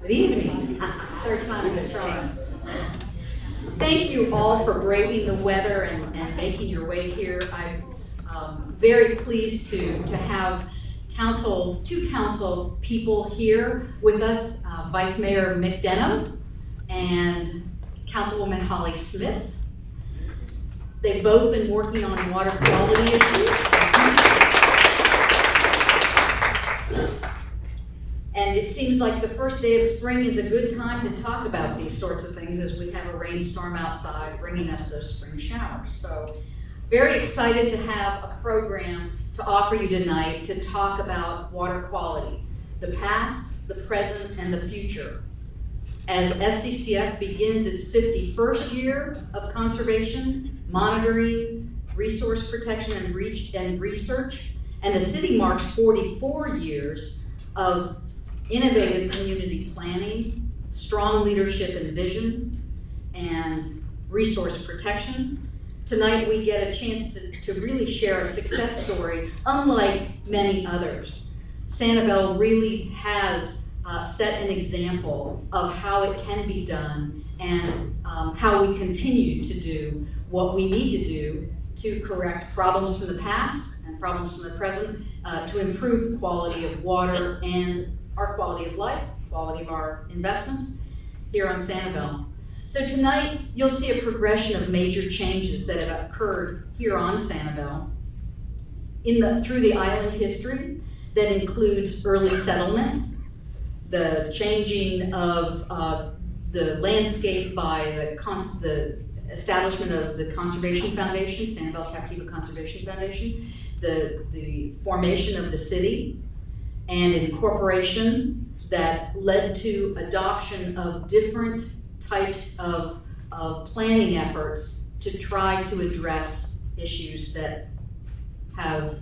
Good evening. Third time is a charm. Thank you all for braving the weather and making your way here. I'm very pleased to have two council people here with us, Vice Mayor Mick Denham and Councilwoman Holly Smith. They've both been working on water quality issues. And it seems like the first day of spring is a good time to talk about these sorts of things as we have a rainstorm outside bringing us those spring showers. So very excited to have a program to offer you tonight to talk about water quality, the past, the present, and the future. As SCCF begins its 51st year of conservation, monitoring, resource protection, and research, and the city marks 44 years of innovative community planning, strong leadership and vision, and resource protection. Tonight we get a chance to really share a success story unlike many others. Sanibel really has set an example of how it can be done and how we continue to do what we need to do to correct problems from the past and problems from the present, to improve the quality of water and our quality of life, quality of our investments here on Sanibel. So tonight, you'll see a progression of major changes that have occurred here on Sanibel through the island history that includes early settlement, the changing of the landscape by the establishment of the Conservation Foundation, Sanibel Captiva Conservation Foundation, the formation of the city, and incorporation that led to adoption of different types of planning efforts to try to address issues that have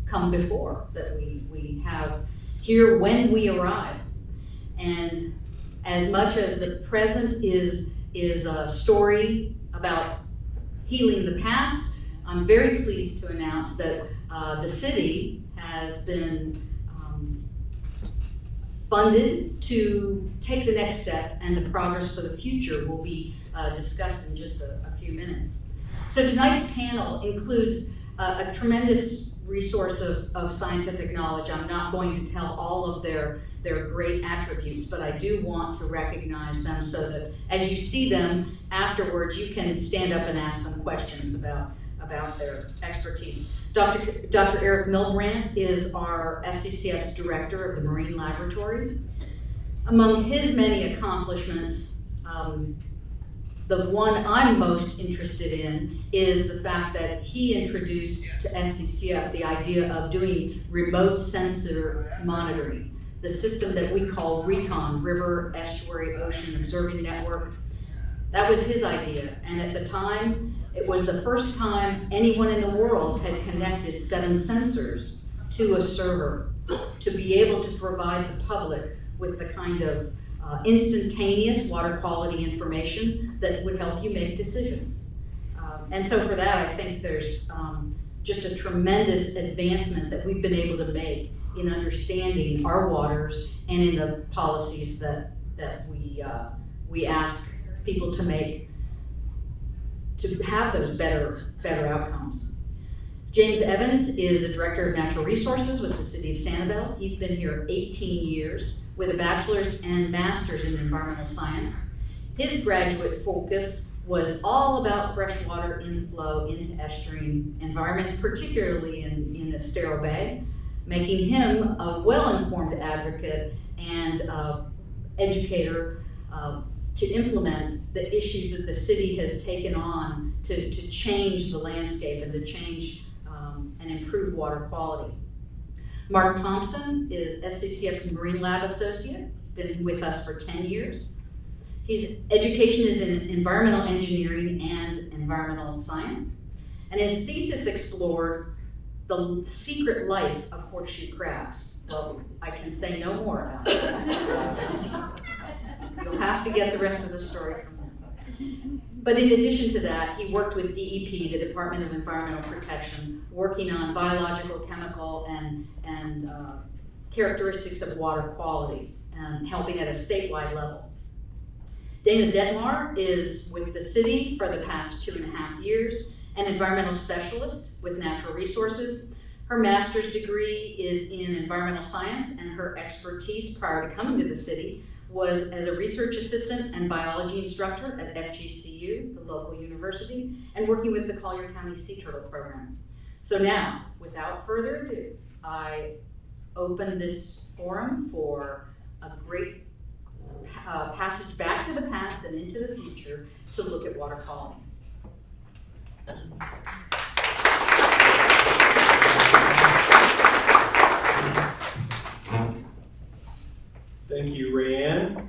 come before, that we have here when we arrive. And as much as the present is a story about healing the past, I'm very pleased to announce that the city has been funded to take the next step, and the progress for the future will be discussed in just a few minutes. So tonight's panel includes a tremendous resource of scientific knowledge. I'm not going to tell all of their great attributes, but I do want to recognize them so that as you see them afterwards, you can stand up and ask them questions about their expertise. Dr. Eric Milbrandt is our SCCF's director of the Marine Laboratory. Among his many accomplishments, the one I'm most interested in is the fact that he introduced to SCCF the idea of doing remote sensor monitoring, the system that we call RECON, River, Estuary, Ocean Observing Network. That was his idea, and at the time, it was the first time anyone in the world had connected 7 sensors to a server to be able to provide the public with the kind of instantaneous water quality information that would help you make decisions. And so for that, I think there's just a tremendous advancement that we've been able to make in understanding our waters and in the policies that we ask people to make to have those better outcomes. James Evans is the Director of Natural Resources with the City of Sanibel. He's been here 18 years with a bachelor's and master's in environmental science. His graduate focus was all about freshwater inflow into estuarine environments, particularly in Estero Bay, making him a well-informed advocate and educator to implement the issues that the city has taken on to change the landscape and to change and improve water quality. Mark Thompson is SCCF's Marine Lab Associate, been with us for 10 years. His education is in environmental engineering and environmental science, and his thesis explored the secret life of horseshoe crabs. Well, I can say no more about it. You'll have to get the rest of the story from him. But in addition to that, he worked with DEP, the Department of Environmental Protection, working on biological, chemical, and characteristics of water quality. and helping at a statewide level. Dana Detmar is with the city for the past 2.5 years, an environmental specialist with natural resources. Her master's degree is in environmental science, and her expertise prior to coming to the city was as a research assistant and biology instructor at FGCU, the local university, and working with the Collier County Sea Turtle Program. So now, without further ado, I open this forum for a great passage back to the past and into the future to look at water quality. Thank you, Rayanne.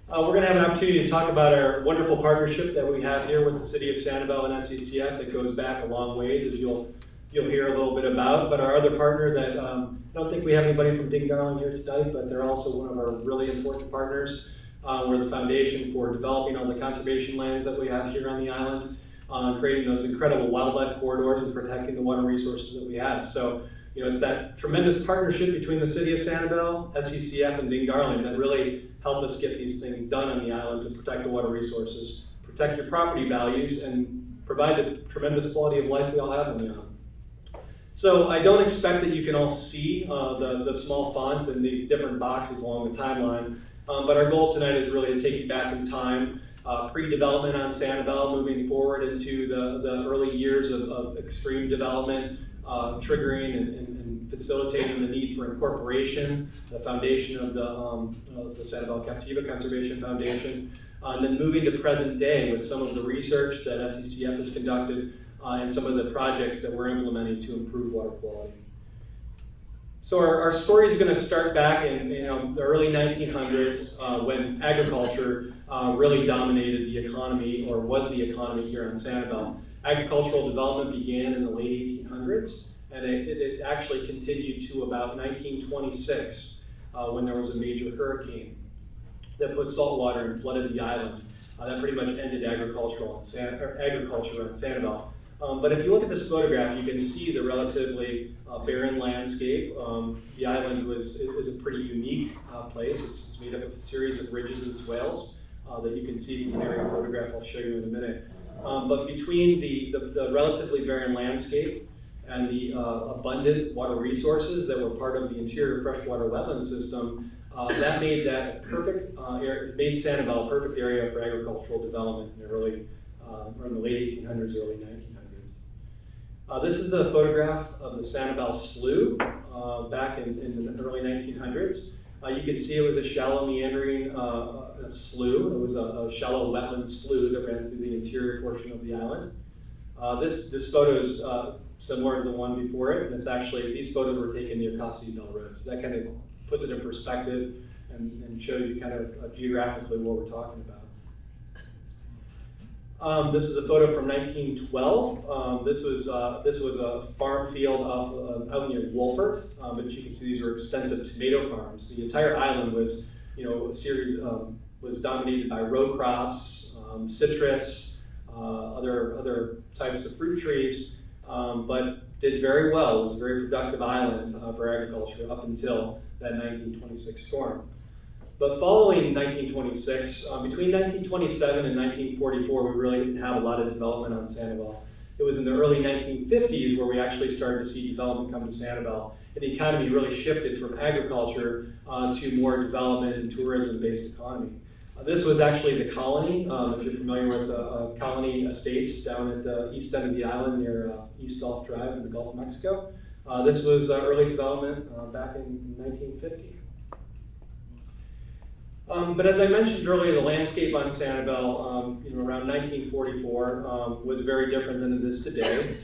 We're going to have an opportunity to talk about our wonderful partnership that we have here with the City of Sanibel and SCCF that goes back a long ways, as you'll hear a little bit about. But our other partner that, I don't think we have anybody from Ding Darling here tonight, but they're also one of our really important partners. We're the foundation for developing all the conservation lands that we have here on the island, creating those incredible wildlife corridors and protecting the water resources that we have. So, it's that tremendous partnership between the City of Sanibel, SCCF, and Ding Darling that really help us get these things done on the island to protect the water resources, protect your property values, and provide the tremendous quality of life we all have on the island. So I don't expect that you can all see the small font in these different boxes along the timeline, but our goal tonight is really to take you back in time, pre-development on Sanibel, moving forward into the early years of extreme development, triggering and facilitating the need for incorporation, the foundation of the Sanibel and Captiva Conservation Foundation, and then moving to present day with some of the research that SCCF has conducted and some of the projects that we're implementing to improve water quality. So our story is going to start back in the early 1900s when agriculture really dominated the economy, or was the economy here on Sanibel. Agricultural development began in the late 1800s, and it actually continued to about 1926 when there was a major hurricane that put salt water and flooded the island. That pretty much ended agriculture on Sanibel. But if you look at this photograph, you can see the relatively barren landscape. The island is a pretty unique place. It's made up of a series of ridges and swales that you can see from the aerial photograph I'll show you in a minute. But between the relatively barren landscape and the abundant water resources that were part of the interior freshwater wetland system, that made that made Sanibel a perfect area for agricultural development in the late 1800s, early 1900s. This is a photograph of the Sanibel Slough back in the early 1900s. You can see it was a shallow meandering slough. It was a shallow wetland slough that ran through the interior portion of the island. This photo is similar to the one before it, and it's actually, these photos were taken near Casa del Rey. So that kind of puts it in perspective and shows you kind of geographically what we're talking about. This is a photo from 1912. This was a farm field out near Wolfert, but as you can see, these were extensive tomato farms. The entire island was, was dominated by row crops, citrus, other types of fruit trees, but did very well. It was a very productive island for agriculture up until that 1926 storm. But following 1926, between 1927 and 1944, we really didn't have a lot of development on Sanibel. It was in the early 1950s where we actually started to see development come to Sanibel, and the economy really shifted from agriculture to more development and tourism-based economy. This was actually the colony, if you're familiar with the colony estates down at the east end of the island near East Gulf Drive in the Gulf of Mexico. This was early development back in 1950. But as I mentioned earlier, the landscape on Sanibel, around 1944, was very different than it is today,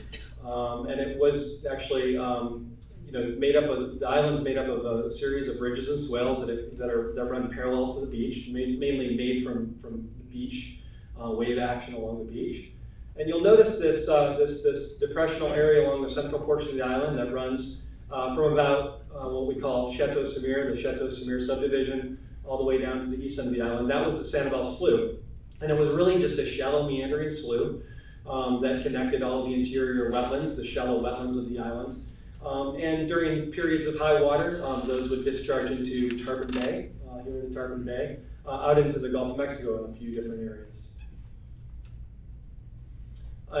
and it was actually, the island's made up of a series of ridges and swales that run parallel to the beach, mainly made from the beach, wave action along the beach. And you'll notice this depressional area along the central portion of the island that runs from about what we call Chateau Samir, the Chateau Samir subdivision, all the way down to the east end of the island. That was the Sanibel Slough. And it was really just a shallow meandering slough that connected all the interior wetlands, the shallow wetlands of the island. And during periods of high water, those would discharge into Tarpon Bay, Tarpon Bay, out into the Gulf of Mexico in a few different areas.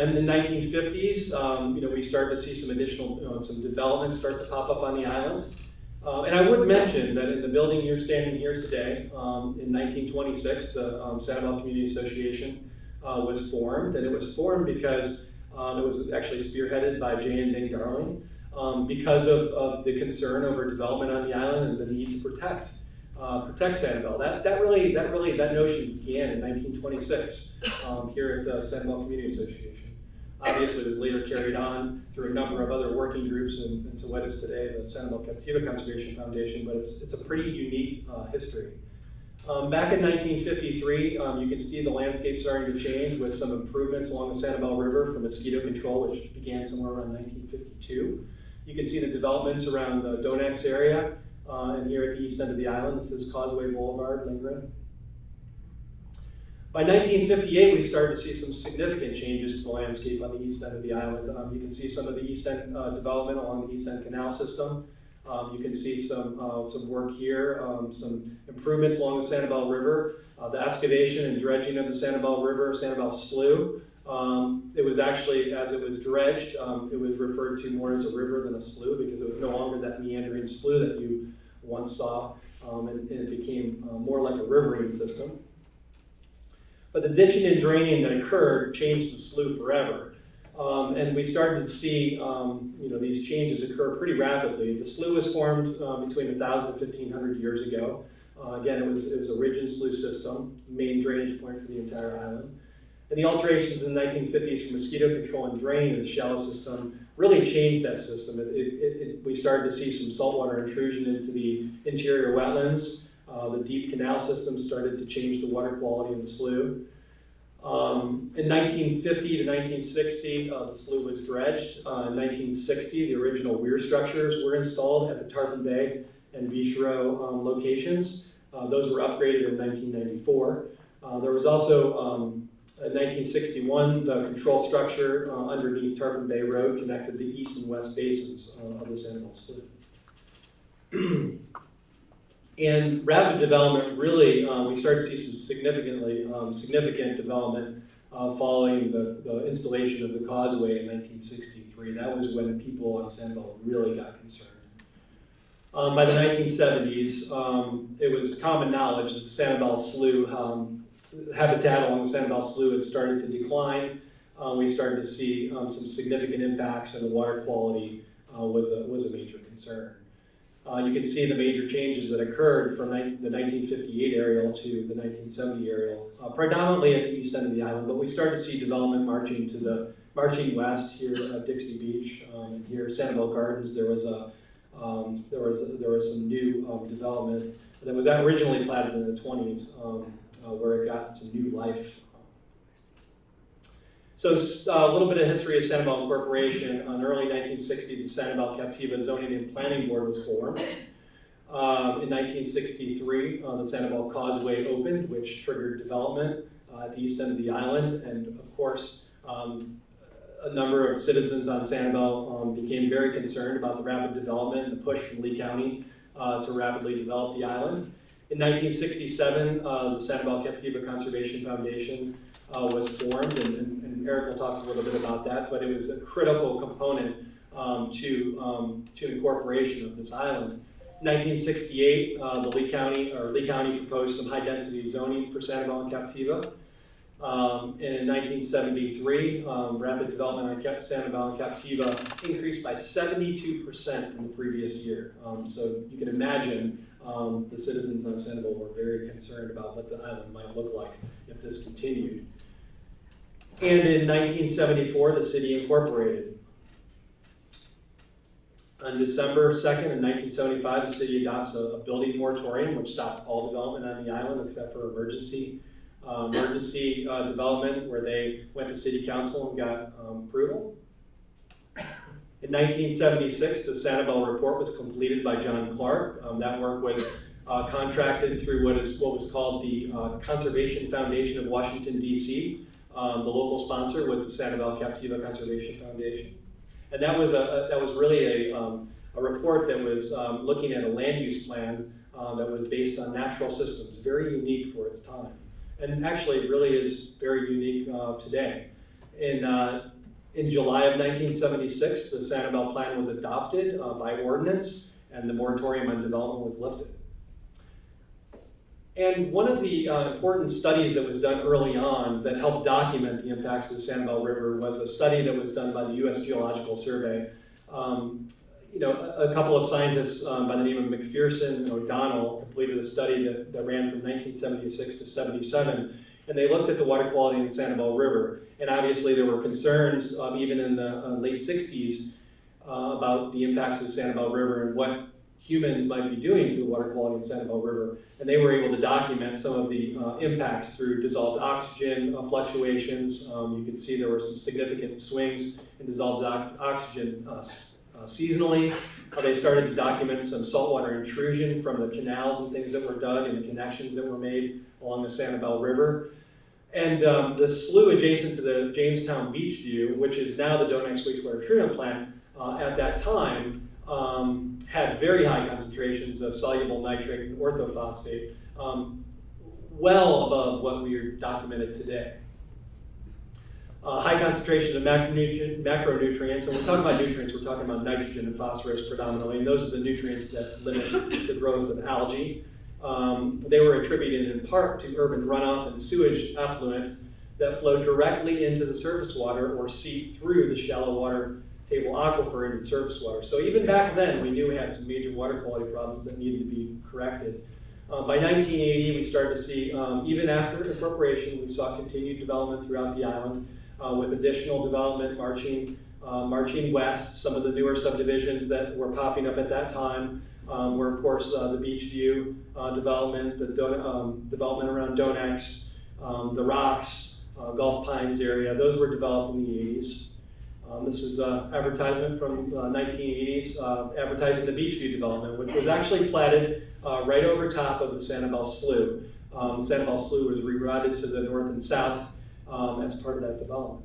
In the 1950s, we started to see some additional, some developments start to pop up on the island. And I would mention that in the building you're standing here today, in 1926, the Sanibel Community Association was formed, and it was formed because it was actually spearheaded by J. and Ding Darling because of the concern over development on the island and the need to protect Sanibel. That notion began in 1926 here at the Sanibel Community Association. Obviously, it was later carried on through a number of other working groups and to what is today the Sanibel Captiva Conservation Foundation, but it's a pretty unique history. Back in 1953, you can see the landscape starting to change with some improvements along the Sanibel River for mosquito control, which began somewhere around 1952. You can see the developments around the Donax area, and here at the east end of the island, this is Causeway Boulevard, lingering. By 1958, we started to see some significant changes to the landscape on the east end of the island. You can see some of the east end development along the east end canal system. You can see some work here, some improvements along the Sanibel River, the excavation and dredging of the Sanibel River, Sanibel Slough. It was actually, as it was dredged, it was referred to more as a river than a slough because it was no longer that meandering slough that you once saw, and it became more like a riverine system. But the ditching and draining that occurred changed the slough forever. And we started to see these changes occur pretty rapidly. The slough was formed between 1,000 and 1,500 years ago. Again, it was a rigid slough system, main drainage point for the entire island. And the alterations in the 1950s for mosquito control and draining of the shallow system really changed that system. We started to see some saltwater intrusion into the interior wetlands. The deep canal system started to change the water quality in the slough. In 1950 to 1960, the slough was dredged. In 1960, the original weir structures were installed at the Tarpon Bay and Beach Row locations. Those were upgraded in 1994. There was also, in 1961, the control structure underneath Tarpon Bay Road connected the east and west basins of the Sanibel Slough. And rapid development really, we started to see some significant development following the installation of the causeway in 1963. That was when people on Sanibel really got concerned. By the 1970s, it was common knowledge that the Sanibel Slough, habitat along the Sanibel Slough had started to decline. We started to see some significant impacts, and the water quality was a major concern. You can see the major changes that occurred from the 1958 aerial to the 1970 aerial, predominantly at the east end of the island, but we started to see development marching west here at Dixie Beach, and here at Sanibel Gardens. There was some new development that was originally platted in the 20s, where it got some new life. So a little bit of history of Sanibel Incorporation. In the early 1960s, the Sanibel Captiva Zoning and Planning Board was formed. In 1963, the Sanibel Causeway opened, which triggered development at the east end of the island. And of course, a number of citizens on Sanibel became very concerned about the rapid development and the push from Lee County to rapidly develop the island. In 1967, the Sanibel Captiva Conservation Foundation was formed, and Eric will talk a little bit about that, but it was a critical component to incorporation of this island. In 1968, Lee County proposed some high-density zoning for Sanibel and Captiva. And in 1973, rapid development on Sanibel and Captiva increased by 72% from the previous year. So you can imagine the citizens on Sanibel were very concerned about what the island might look like if this continued. And in 1974, the city incorporated. On December 2nd, in 1975, the city adopts a building moratorium, which stopped all development on the island except for emergency development, where they went to city council and got approval. In 1976, the Sanibel report was completed by John Clark. That work was contracted through what was called the Conservation Foundation of Washington, D.C. The local sponsor was the Sanibel Captiva Conservation Foundation. And that was really a report that was looking at a land use plan that was based on natural systems, very unique for its time. And actually really is very unique today. In July of 1976, the Sanibel Plan was adopted by ordinance, and the moratorium on development was lifted. And one of the important studies that was done early on that helped document the impacts of the Sanibel River was a study that was done by the U.S. Geological Survey. A couple of scientists by the name of McPherson and O'Donnell completed a study that ran from 1976 to 77, and they looked at the water quality in the Sanibel River. And obviously there were concerns, even in the late 60s, about the impacts of the Sanibel River and what humans might be doing to the water quality in the Sanibel River. And they were able to document some of the impacts through dissolved oxygen fluctuations. You can see there were some significant swings in dissolved oxygen seasonally. They started to document some saltwater intrusion from the canals and things that were dug and the connections that were made along the Sanibel River. And the slough adjacent to the Jamestown Beach View, which is now the Donax wastewater treatment plant, at that time had very high concentrations of soluble nitrate and orthophosphate, well above what we are documented today. High concentration of macronutrients, and when we're talking about nutrients, we're talking about nitrogen and phosphorus predominantly, and those are the nutrients that limit the growth of algae. They were attributed in part to urban runoff and sewage effluent that flowed directly into the surface water or seep through the shallow water table aquifer into the surface water. So even back then, we knew we had some major water quality problems that needed to be corrected. By 1980, we started to see, even after appropriation, we saw continued development throughout the island, with additional development marching west. Some of the newer subdivisions that were popping up at that time were, of course, the Beachview development, the development around Donax, the Rocks, Gulf Pines area. Those were developed in the 80s. This is an advertisement from 1980s advertising the Beachview development, which was actually platted right over top of the Sanibel Slough. The Sanibel Slough was rerouted to the north and south as part of that development.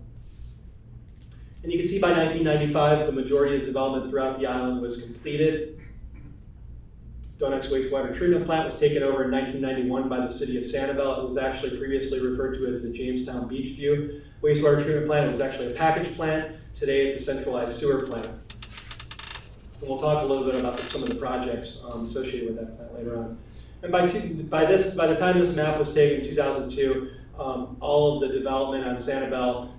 And you can see by 1995, the majority of the development throughout the island was completed. Donax wastewater treatment plant was taken over in 1991 by the city of Sanibel. It was actually previously referred to as the Jamestown Beachview wastewater treatment plant. It was actually a package plant. Today it's a centralized sewer plant. And we'll talk a little bit about some of the projects associated with that plant later on. And by the time this map was taken in 2002, all of the development on Sanibel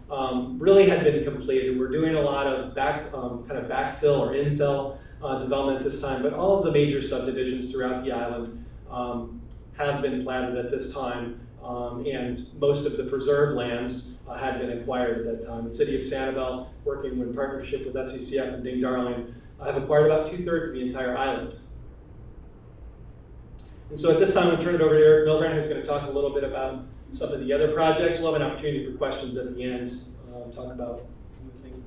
really had been completed. We're doing a lot of kind of backfill or infill development at this time, but all of the major subdivisions throughout the island have been platted at this time, and most of the preserved lands had been acquired at that time. The city of Sanibel, working in partnership with SCCF and Ding Darling, have acquired about 2/3 of the entire island. And so at this time, I'm going to turn it over to Eric Milbrandt, who's going to talk a little bit about some of the other projects. We'll have an opportunity for questions at the end, talk about some of the things.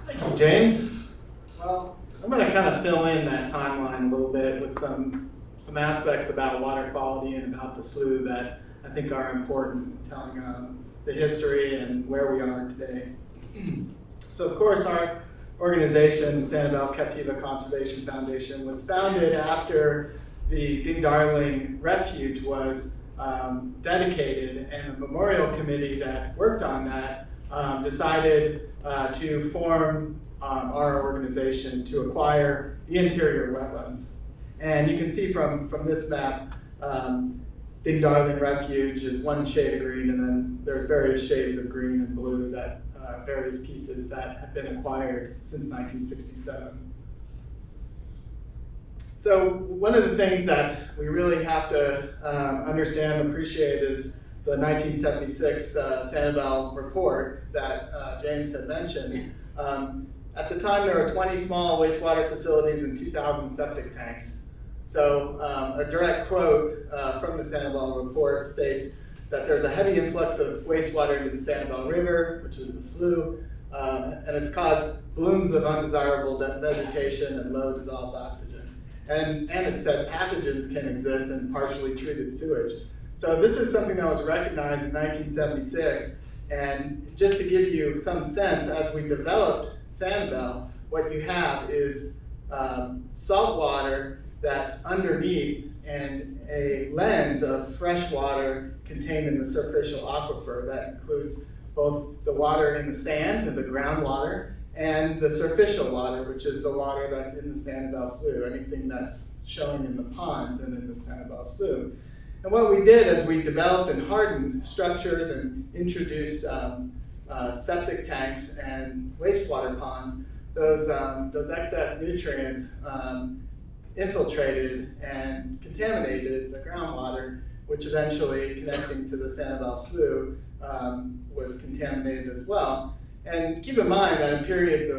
Thank you, James. Well, I'm going to kind of fill in that timeline a little bit with some aspects about water quality and about the slough that I think are important, telling the history and where we are today. So, of course, our organization, Sanibel and Captiva Conservation Foundation, was founded after the Ding Darling Refuge was dedicated, and a memorial committee that worked on that decided to form our organization to acquire the interior wetlands. And you can see from this map, Ding Darling Refuge is one shade of green, and then there's various shades of green and blue that various pieces that have been acquired since 1967. So one of the things that we really have to understand and appreciate is the 1976 Sanibel report that James had mentioned. At the time, there were 20 small wastewater facilities and 2,000 septic tanks. So a direct quote from the Sanibel report states that there's a heavy influx of wastewater into the Sanibel River, which is the slough, and it's caused blooms of undesirable vegetation and low dissolved oxygen. And it said pathogens can exist in partially treated sewage. So this is something that was recognized in 1976, and just to give you some sense, as we developed Sanibel, what you have is salt water that's underneath and a lens of fresh water contained in the superficial aquifer that includes both the water in the sand, the groundwater, and the superficial water, which is the water that's in the Sanibel Slough, anything that's showing in the ponds and in the Sanibel Slough. And what we did is we developed and hardened structures and introduced septic tanks and wastewater ponds. Those excess nutrients infiltrated and contaminated the groundwater, which eventually, connecting to the Sanibel Slough, was contaminated as well. And keep in mind that in periods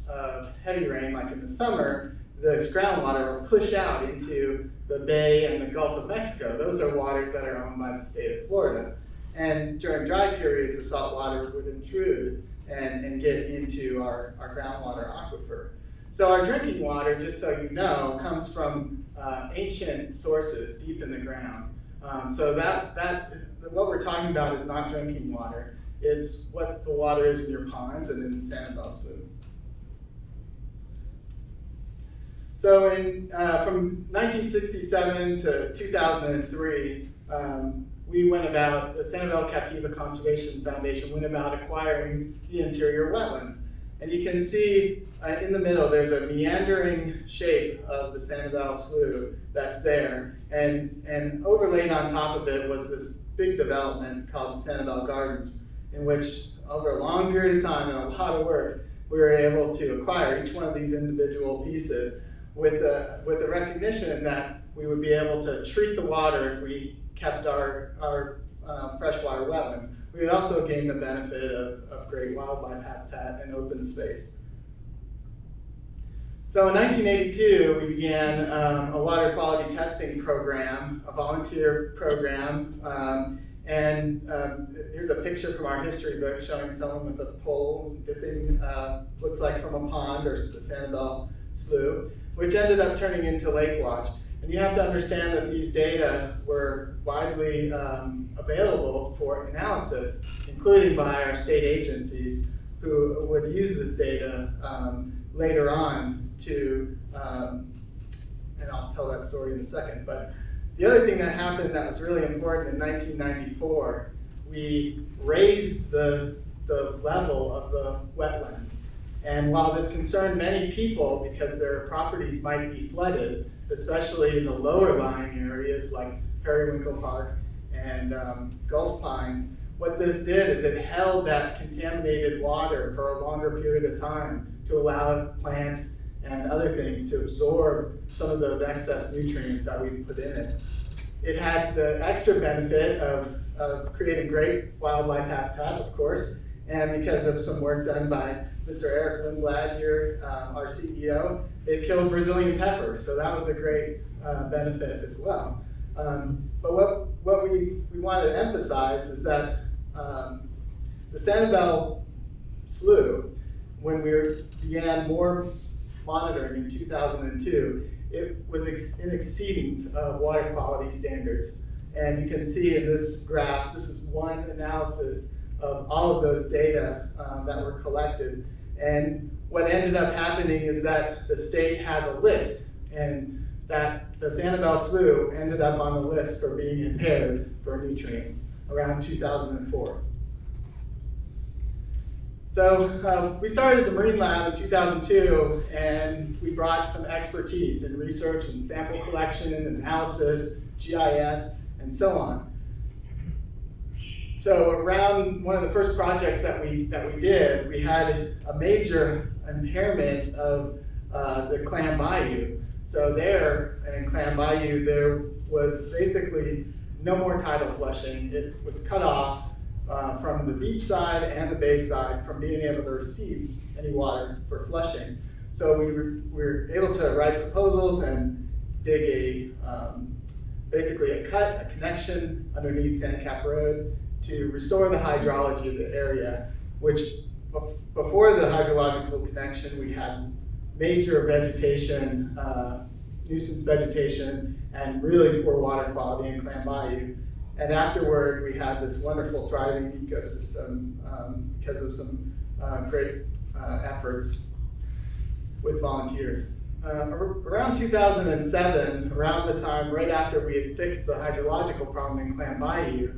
of heavy rain, like in the summer, this groundwater will push out into the Bay and the Gulf of Mexico. Those are waters that are owned by the state of Florida. And during dry periods, the salt water would intrude and get into our groundwater aquifer. So our drinking water, just so you know, comes from ancient sources deep in the ground. So what we're talking about is not drinking water. It's what the water is in your ponds and in the Sanibel Slough. So from 1967 to 2003, we went about, the Sanibel Captiva Conservation Foundation went about acquiring the interior wetlands. And you can see in the middle, there's a meandering shape of the Sanibel Slough that's there. And overlaid on top of it was this big development called Sanibel Gardens, in which over a long period of time and a lot of work, we were able to acquire each one of these individual pieces with the recognition that we would be able to treat the water if we kept our freshwater wetlands. We would also gain the benefit of great wildlife habitat and open space. So in 1982, we began a water quality testing program, a volunteer program, here's a picture from our history book showing someone with a pole dipping, looks like from a pond or the Sanibel Slough, which ended up turning into Lake Watch. And you have to understand that these data were widely available for analysis, including by our state agencies who would use this data later on to, and I'll tell that story in a second. But the other thing that happened that was really important in 1994, we raised the level of the wetlands. And while this concerned many people because their properties might be flooded, especially in the lower lying areas like Periwinkle Park and Gulf Pines, what this did is it held that contaminated water for a longer period of time to allow plants and other things to absorb some of those excess nutrients that we put in it. It had the extra benefit of creating great wildlife habitat, of course, and because of some work done by Mr. Eric Lindblad here, our CEO, it killed Brazilian pepper, so that was a great benefit as well. But what we wanted to emphasize is that the Sanibel Slough, when we began more monitoring in 2002, it was in exceedance of water quality standards. And you can see in this graph, this is one analysis of all of those data that were collected. And what ended up happening is that the state has a list, and that the Sanibel Slough ended up on the list for being impaired for nutrients around 2004. So we started the Marine Lab in 2002, and we brought some expertise in research and sample collection and analysis, GIS, and so on. So around one of the first projects that we did, we had a major impairment of the Clam Bayou. So there in Clam Bayou, there was basically no more tidal flushing. It was cut off from the beach side and the bay side from being able to receive any water for flushing. So we were able to write proposals and dig basically a connection underneath Sandcap Road to restore the hydrology of the area, which before the hydrological connection, we had major vegetation, nuisance vegetation, and really poor water quality in Clam Bayou. And afterward, we had this wonderful thriving ecosystem because of some great efforts with volunteers. Around 2007, around the time right after we had fixed the hydrological problem in Clam Bayou,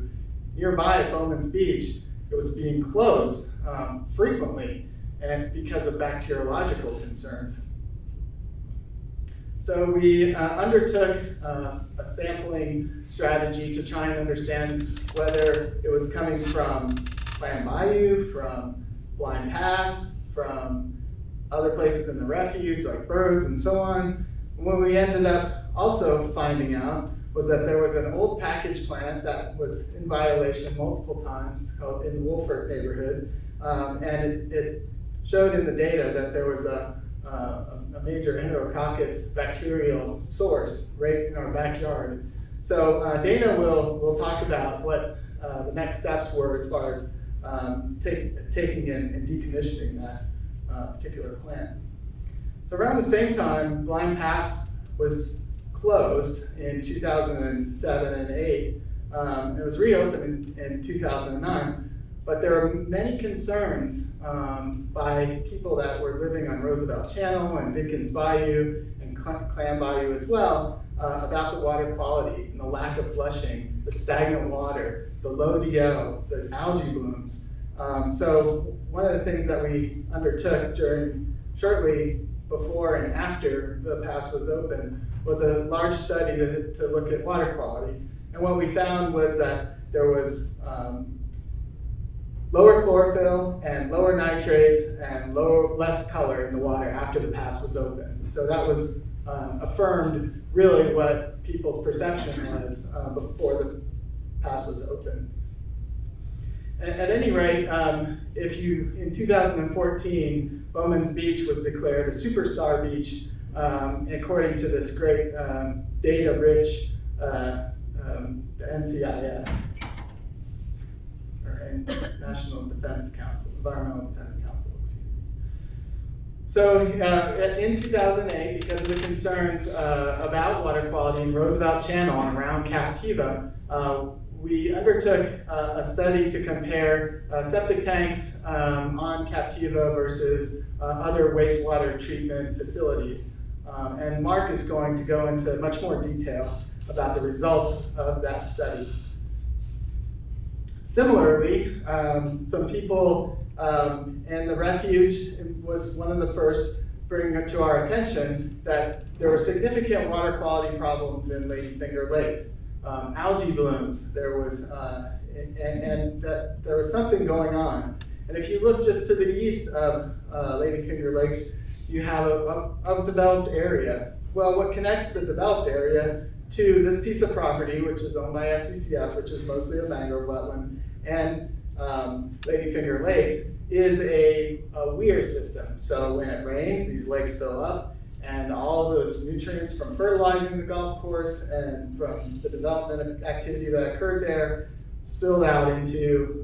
nearby at Bowmans Beach, it was being closed frequently and because of bacteriological concerns. So we undertook a sampling strategy to try and understand whether it was coming from Clam Bayou, from Blind Pass, from other places in the refuge like birds and so on. And what we ended up also finding out was that there was an old package plant that was in violation multiple times called in the Wolfert neighborhood. And it showed in the data that there was a major Enterococcus bacterial source right in our backyard. So Dana will talk about what the next steps were as far as taking and decommissioning that particular plant. So around the same time, Blind Pass was closed in 2007 and 8. It was reopened in 2009. But there are many concerns by people that were living on Roosevelt Channel and Dickens Bayou and Clam Bayou as well about the water quality and the lack of flushing, the stagnant water, the low DO, the algae blooms. So one of the things that we undertook shortly before and after the pass was open was a large study to look at water quality. And what we found was that there was lower chlorophyll and lower nitrates and less color in the water after the pass was open. So that was affirmed really what people's perception was before the pass was open. At any rate, in 2014, Bowmans Beach was declared a superstar beach according to this great data-rich NCIS. National Defense Council, Environmental Defense Council, excuse me. So in 2008, because of the concerns about water quality in Roosevelt Channel and around Captiva, we undertook a study to compare septic tanks on Captiva versus other wastewater treatment facilities. And Mark is going to go into much more detail about the results of that study. Similarly, some people in the refuge was one of the first bringing it to our attention that there were significant water quality problems in Ladyfinger Lakes. Algae blooms, there was, and that there was something going on. And if you look just to the east of Ladyfinger Lakes, you have a developed area. Well, what connects the developed area to this piece of property, which is owned by SCCF, which is mostly a mangrove wetland, and Ladyfinger Lakes, is a weir system. So when it rains, these lakes fill up, and all those nutrients from fertilizing the golf course and from the development activity that occurred there spilled out into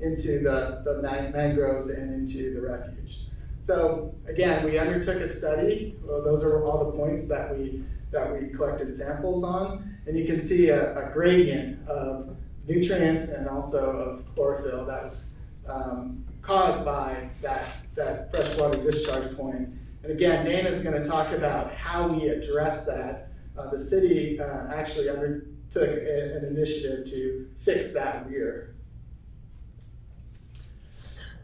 the mangroves and into the refuge. So again, we undertook a study. Well, those are all the points that we collected samples on, and you can see a gradient of nutrients and also of chlorophyll that was caused by that freshwater discharge point. And again, Dana's going to talk about how we address that. The city actually undertook an initiative to fix that weir.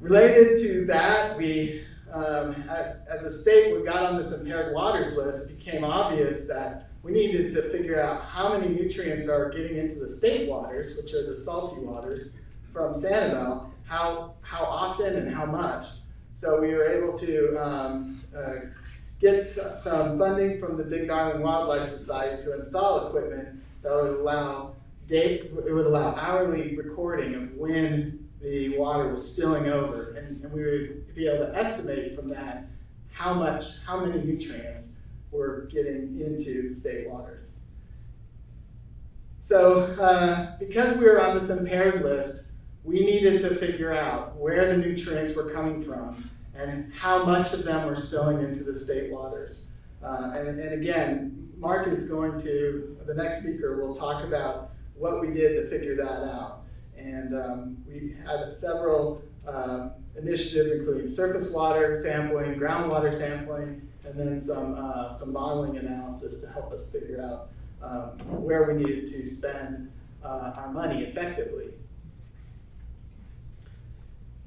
Related to that, we, as a state, we got on this impaired waters list. It became obvious that we needed to figure out how many nutrients are getting into the state waters, which are the salty waters, from Sanibel, how often and how much. So we were able to get some funding from the Big Darling Wildlife Society to install equipment that would allow hourly recording of when the water was spilling over, and we would be able to estimate from that how many nutrients were getting into the state waters. So because we were on this impaired list, we needed to figure out where the nutrients were coming from and how much of them were spilling into the state waters. And again, Mark is going to, the next speaker will talk about what we did to figure that out. And we had several initiatives including surface water sampling, groundwater sampling, and then some modeling analysis to help us figure out where we needed to spend our money effectively.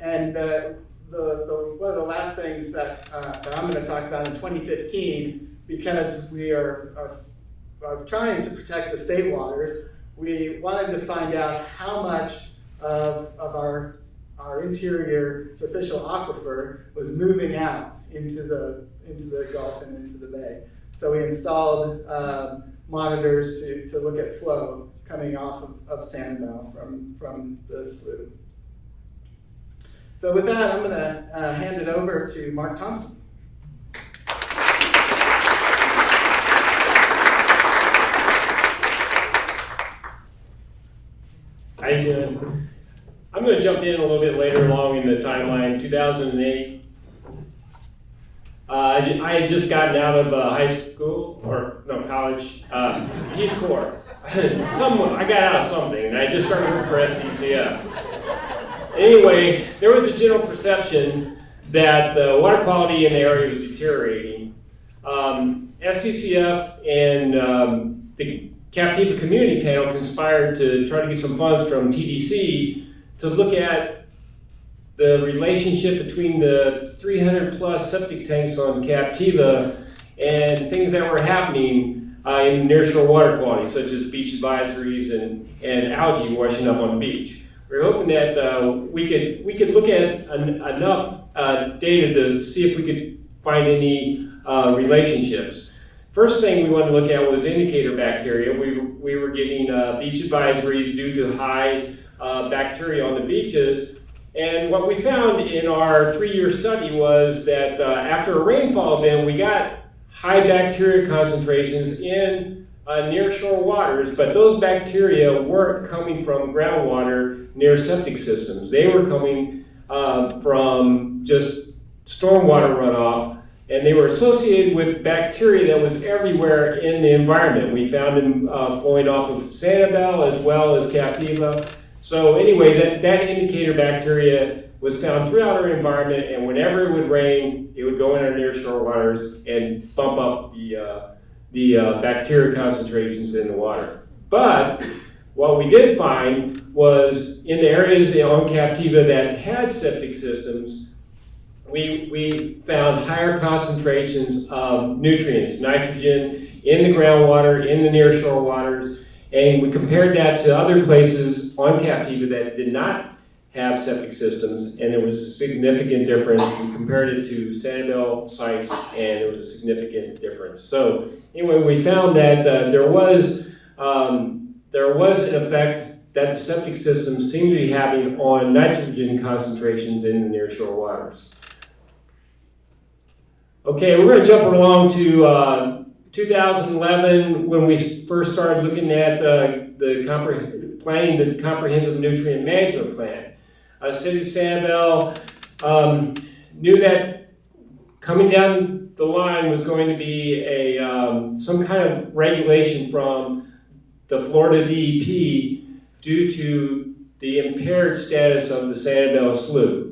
And one of the last things that I'm going to talk about in 2015, because we are trying to protect the state waters, we wanted to find out how much of our interior superficial aquifer was moving out into the Gulf and into the bay. So we installed monitors to look at flow coming off of Sanibel from the slough. So with that, I'm going to hand it over to Mark Thompson. I'm going to jump in a little bit later along in the timeline. 2008. I had just gotten out of high school, or no, college, Peace Corps. I got out of something, and I just started working for SCCF. Anyway, there was a general perception that the water quality in the area was deteriorating. SCCF and the Captiva Community Panel conspired to try to get some funds from TDC to look at the relationship between the 300 plus septic tanks on Captiva and things that were happening in nearshore water quality, such as beach advisories and algae washing up on the beach. We were hoping that we could look at enough data to see if we could find any relationships. First thing we wanted to look at was indicator bacteria. We were getting beach advisories due to high bacteria on the beaches. And what we found in our 3-year study was that after a rainfall event, we got high bacteria concentrations in nearshore waters, but those bacteria weren't coming from groundwater near septic systems. They were coming from just stormwater runoff, and they were associated with bacteria that was everywhere in the environment. We found them flowing off of Sanibel as well as Captiva. So anyway, that indicator bacteria was found throughout our environment, and whenever it would rain, it would go in our nearshore waters and bump up the bacteria concentrations in the water. But what we did find was in the areas on Captiva that had septic systems, we found higher concentrations of nutrients, nitrogen, in the groundwater, in the nearshore waters, and we compared that to other places on Captiva that did not have septic systems, and there was a significant difference. We compared it to Sanibel sites, and there was a significant difference. So anyway, we found that there was an effect that the septic systems seem to be having on nitrogen concentrations in the nearshore waters. Okay, we're going to jump along to 2011 when we first started looking at planning the comprehensive nutrient management plan. City of Sanibel knew that coming down the line was going to be some kind of regulation from the Florida DEP due to the impaired status of the Sanibel slough.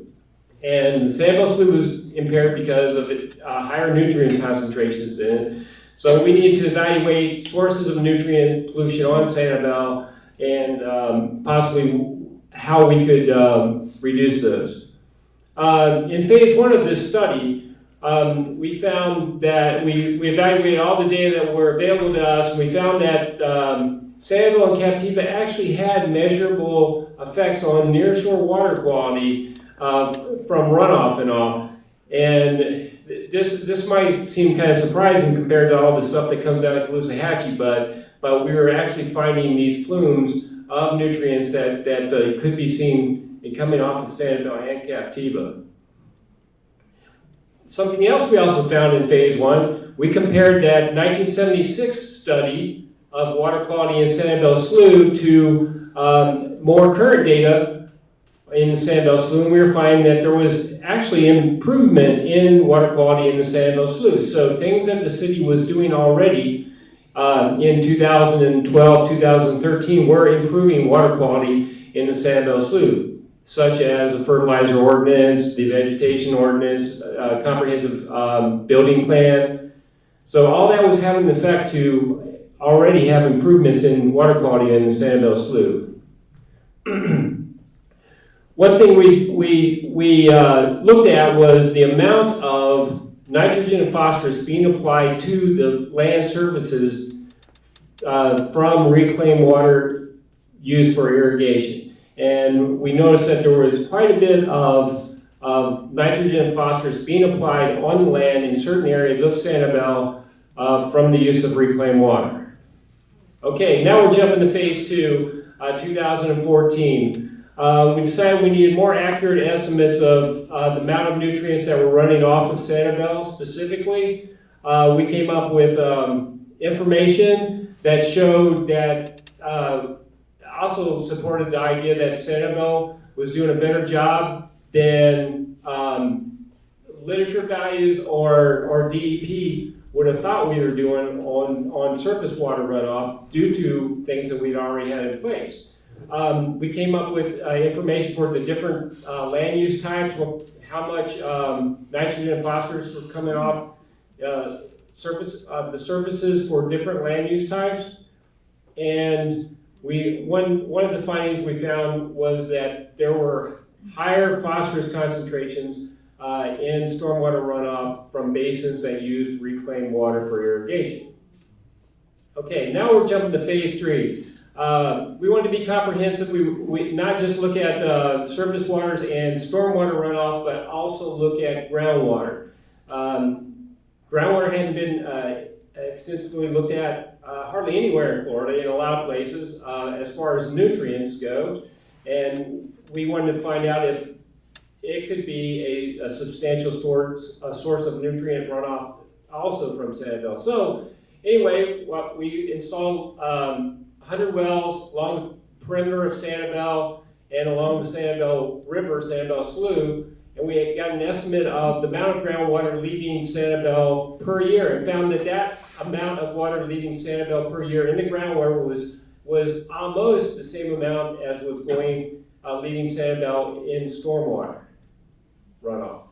And the Sanibel slough was impaired because of higher nutrient concentrations in it. So we need to evaluate sources of nutrient pollution on Sanibel and possibly how we could reduce those. In phase 1 of this study, we found that we evaluated all the data that were available to us, and we found that Sanibel and Captiva actually had measurable effects on nearshore water quality from runoff and all. And this might seem kind of surprising compared to all the stuff that comes out of Caloosahatchee, but we were actually finding these plumes of nutrients that could be seen coming off of Sanibel and Captiva. Something else we also found in phase 1, we compared that 1976 study of water quality in Sanibel slough to more current data in the Sanibel slough, and we were finding that there was actually improvement in water quality in the Sanibel slough. So things that the city was doing already in 2012, 2013 were improving water quality in the Sanibel slough. such as the fertilizer ordinance, the vegetation ordinance, comprehensive building plan. So all that was having an effect to already have improvements in water quality in the Sanibel Slough. One thing we looked at was the amount of nitrogen and phosphorus being applied to the land surfaces from reclaimed water used for irrigation. And we noticed that there was quite a bit of nitrogen and phosphorus being applied on the land in certain areas of Sanibel from the use of reclaimed water. Okay, now we're jumping to phase 2, 2014. We decided we needed more accurate estimates of the amount of nutrients that were running off of Sanibel specifically. We came up with information that showed that also supported the idea that Sanibel was doing a better job than literature values or DEP would have thought we were doing on surface water runoff due to things that we'd already had in place. We came up with information for the different land use types, how much nitrogen and phosphorus were coming off the surfaces for different land use types. And one of the findings we found was that there were higher phosphorus concentrations in stormwater runoff from basins that used reclaimed water for irrigation. Okay, now we're jumping to phase 3. We wanted to be comprehensive. We not just look at surface waters and stormwater runoff, but also look at groundwater. Groundwater hadn't been extensively looked at hardly anywhere in Florida, in a lot of places, as far as nutrients go. And we wanted to find out if it could be a substantial source of nutrient runoff also from Sanibel. So anyway, we installed 100 wells along the perimeter of Sanibel and along the Sanibel River, Sanibel Slough, and we had got an estimate of the amount of groundwater leaving Sanibel per year, and found that amount of water leaving Sanibel per year in the groundwater was almost the same amount as was going leaving Sanibel in stormwater runoff.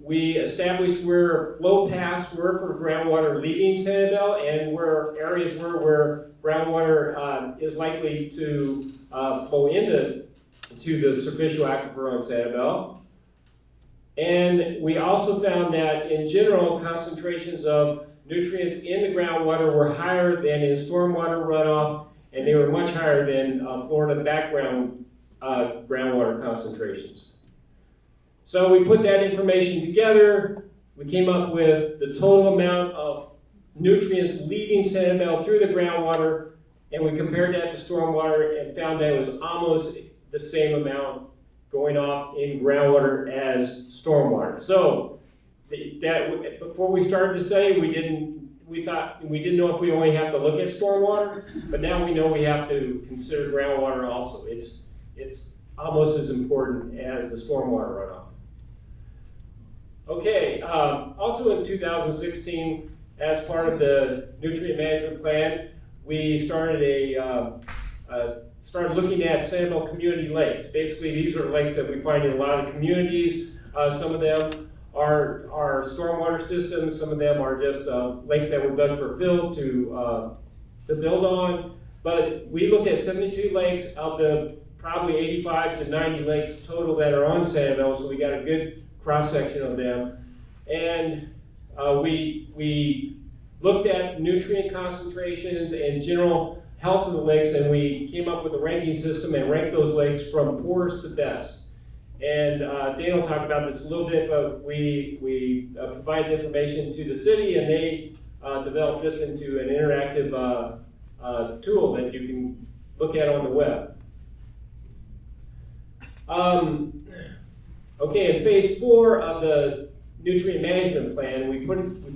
We established where flow paths were for groundwater leaving Sanibel and where areas were where groundwater is likely to flow into the superficial aquifer on Sanibel. And we also found that in general, concentrations of nutrients in the groundwater were higher than in stormwater runoff, and they were much higher than Florida background groundwater concentrations. So we put that information together. We came up with the total amount of nutrients leaving Sanibel through the groundwater, and we compared that to stormwater and found that it was almost the same amount going off in groundwater as stormwater. So that before we started the study, we didn't know if we only have to look at stormwater, but now we know we have to consider groundwater also. It's almost as important as the stormwater runoff. Okay, also in 2016, as part of the nutrient management plan, we started looking at Sanibel community lakes. Basically, these are lakes that we find in a lot of communities. Some of them are stormwater systems. Some of them are just lakes that were dug for fill to build on. But we looked at 72 lakes of the probably 85 to 90 lakes total that are on Sanibel, so we got a good cross-section of them. And we looked at nutrient concentrations and general health of the lakes, and we came up with a ranking system and ranked those lakes from poorest to best. And Dan will talk about this a little bit, but we provided information to the city, and they developed this into an interactive tool that you can look at on the web. Okay, in phase 4 of the nutrient management plan, we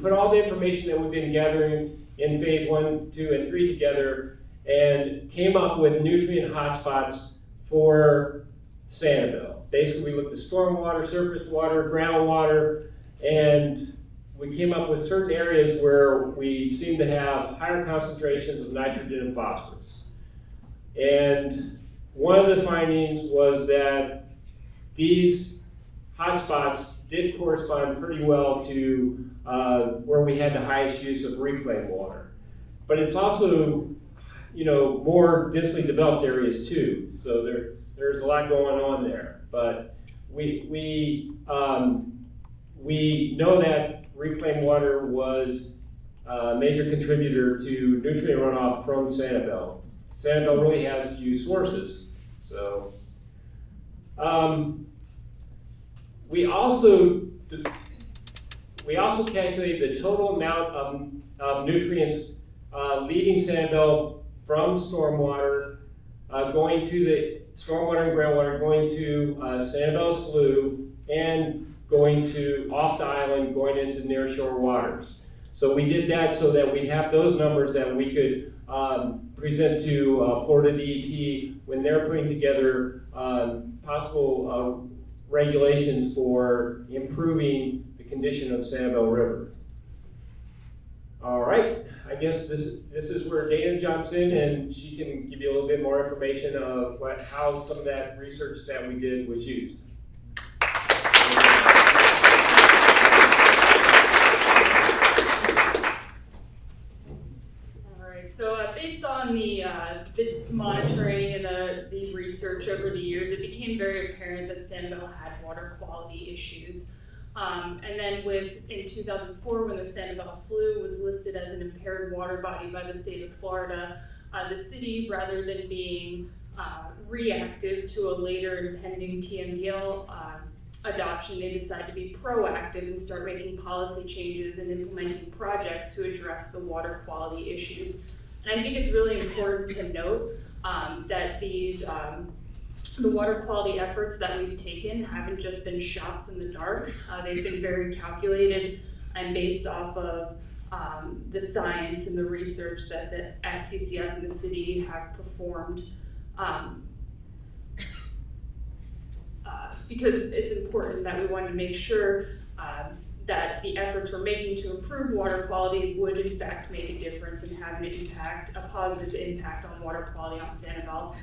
put all the information that we've been gathering in phase 1, 2, and 3 together and came up with nutrient hotspots for Sanibel. Basically, we looked at stormwater, surface water, groundwater, and we came up with certain areas where we seem to have higher concentrations of nitrogen and phosphorus. And one of the findings was that these hotspots did correspond pretty well to where we had the highest use of reclaimed water. But it's also, more densely developed areas too. So there's a lot going on there. But we know that reclaimed water was a major contributor to nutrient runoff from Sanibel. Sanibel really has few sources. So we also calculated the total amount of nutrients leaving Sanibel from stormwater, going to the stormwater and groundwater, going to Sanibel Slough, and going to off the island, going into nearshore waters. So we did that so that we'd have those numbers that we could present to Florida DEP when they're putting together possible regulations for improving the condition of Sanibel River. All right, I guess this is where Dana jumps in, and she can give you a little bit more information of how some of that research that we did was used. So based on the monitoring and the research over the years, it became very apparent that Sanibel had water quality issues. And then in 2004, when the Sanibel Slough was listed as an impaired water body by the state of Florida, the city, rather than being reactive to a later impending TMDL adoption, they decided to be proactive and start making policy changes and implementing projects to address the water quality issues. And I think it's really important to note that the water quality efforts that we've taken haven't just been shots in the dark. They've been very calculated and based off of the science and the research that the SCCF and the city have performed. Because it's important that we wanted to make sure that the efforts we're making to improve water quality would in fact make a difference and have a positive impact on water quality on Sanibel.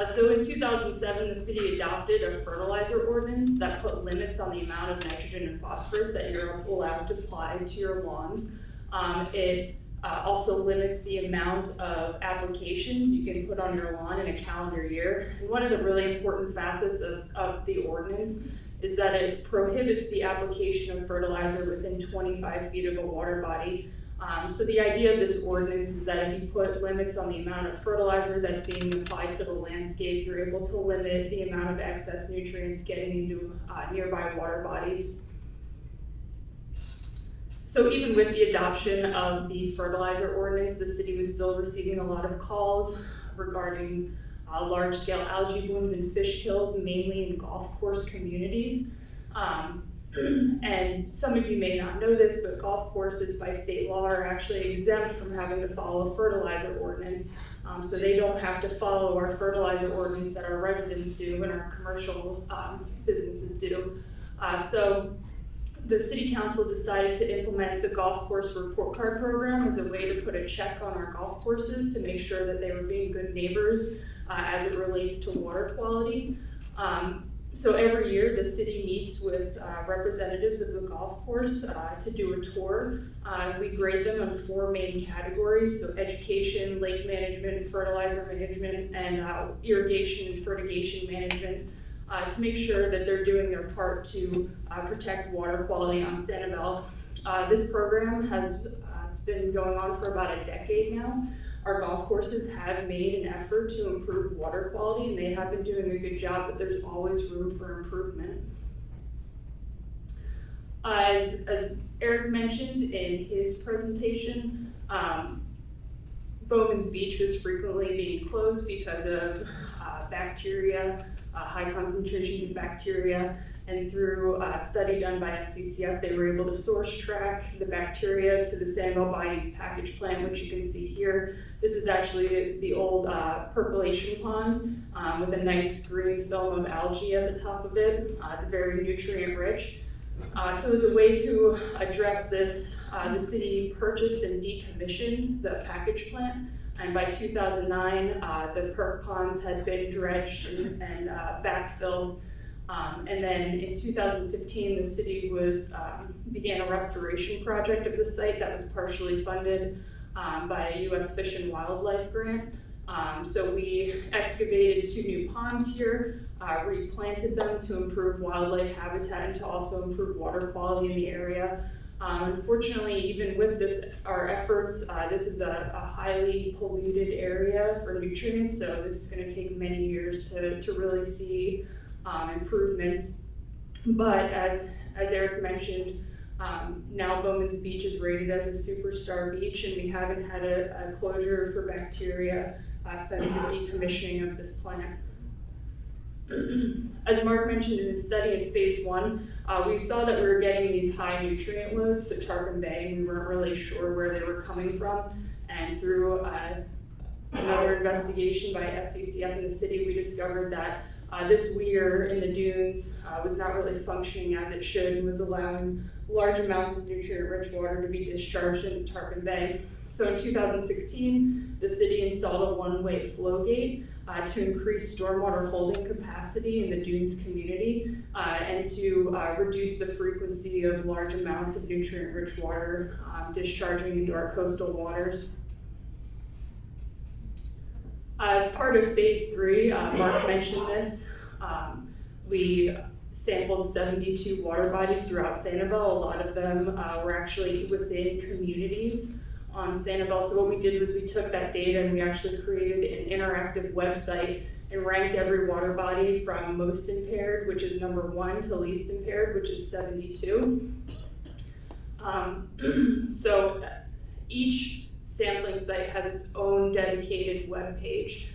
So in 2007, the city adopted a fertilizer ordinance that put limits on the amount of nitrogen and phosphorus that you're allowed to apply to your lawns. It also limits the amount of applications you can put on your lawn in a calendar year. And one of the really important facets of the ordinance is that it prohibits the application of fertilizer within 25 feet of a water body. So the idea of this ordinance is that if you put limits on the amount of fertilizer that's being applied to the landscape, you're able to limit the amount of excess nutrients getting into nearby water bodies. So even with the adoption of the fertilizer ordinance, the city was still receiving a lot of calls regarding large-scale algae blooms and fish kills, mainly in golf course communities. And some of you may not know this, but golf courses by state law are actually exempt from having to follow a fertilizer ordinance. So they don't have to follow our fertilizer ordinance that our residents do and our commercial businesses do. So the city council decided to implement the golf course report card program as a way to put a check on our golf courses to make sure that they were being good neighbors as it relates to water quality. So every year the city meets with representatives of the golf course to do a tour. We grade them in 4 main categories, so education, lake management, fertilizer management, and irrigation and fertigation management, to make sure that they're doing their part to protect water quality on Sanibel. This program it's been going on for about a decade now. Our golf courses have made an effort to improve water quality, and they have been doing a good job, but there's always room for improvement. As Eric mentioned in his presentation, Bowmans Beach was frequently being closed because of bacteria, high concentrations of bacteria, and through a study done by SCCF, they were able to source track the bacteria to the Sanibel Bayou's package plant, which you can see here. This is actually the old percolation pond with a nice green film of algae at the top of it. It's very nutrient rich. So as a way to address this, the city purchased and decommissioned the package plant. And by 2009, the perk ponds had been dredged and backfilled. And then in 2015, the city began a restoration project of the site that was partially funded by a U.S. Fish and Wildlife grant. So we excavated 2 new ponds here, replanted them to improve wildlife habitat and to also improve water quality in the area. Unfortunately, even with our efforts, this is a highly polluted area for nutrients, so this is going to take many years to really see improvements. But as Eric mentioned, now Bowmans Beach is rated as a superstar beach, and we haven't had a closure for bacteria since the decommissioning of this plant. As Mark mentioned in his study in phase 1, we saw that we were getting these high nutrient loads to Tarpon Bay, and we weren't really sure where they were coming from. And through another investigation by SCCF in the city, we discovered that this weir in the dunes was not really functioning as it should and was allowing large amounts of nutrient-rich water to be discharged into Tarpon Bay. So in 2016, the city installed a one-way flow gate to increase stormwater holding capacity in the dunes community and to reduce the frequency of large amounts of nutrient-rich water discharging into our coastal waters. As part of phase 3, Mark mentioned this, we sampled 72 water bodies throughout Sanibel. A lot of them were actually within communities on Sanibel. So what we did was we took that data and we actually created an interactive website and ranked every water body from most impaired, which is number 1, to least impaired, which is 72. So each sampling site has its own dedicated web page.